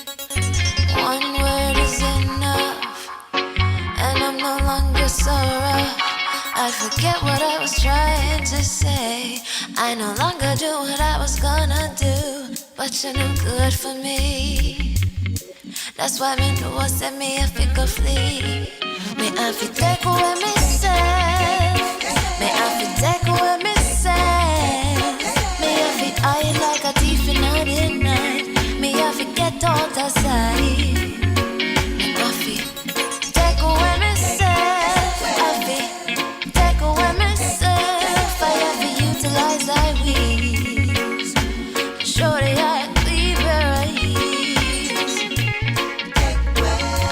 One word is enough, and I'm no longer so rough. I forget what I was trying to say. I no longer do what I was gonna do, but you're no good for me. That's why me know I said me if it could flee. Me I fi take away me say. Me I fi take away me say. Me I fi hide like a thief in the night. Me I fi get out of sight. Me I fi take away myself. I fi take away myself. I have to utilize I wings. Shorty I leave where I is.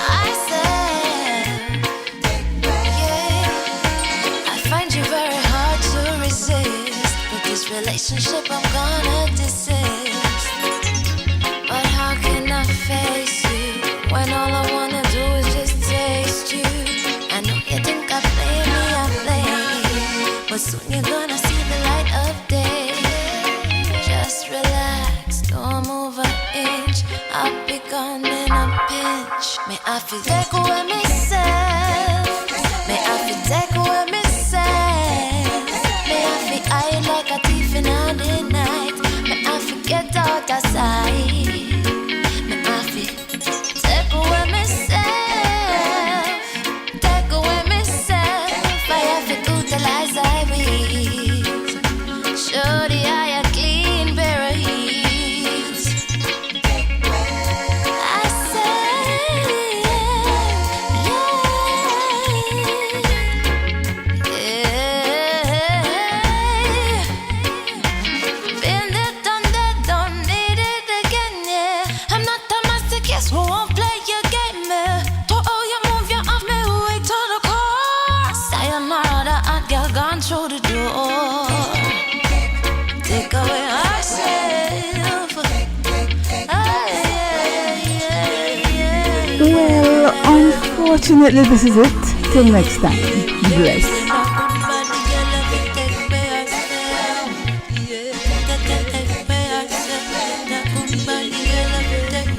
I said, yeah. gonna desist. But how can I face you when all I wanna do is just taste you? I know you think I play me, but soon you're gonna see the light of day. Just relax, don't move an inch. I'll be gone in a pinch. May I feel take away myself. May I feel take away myself. May I feel hide like a thief in the night. May I forget out of sight. May I feel take away myself. Take away myself. I have to utilize I breathe. Show the eye a clean pair of heels. I say, yeah, yeah. Been there, done that, don't need it again, yeah. I'm not a masochist who won't play your game, yeah. To how you move, you off me way to the core. Sayonara, the hot girl gone through the door. Take away ourselves. Well, unfortunately, this is it. Till next time. Bless.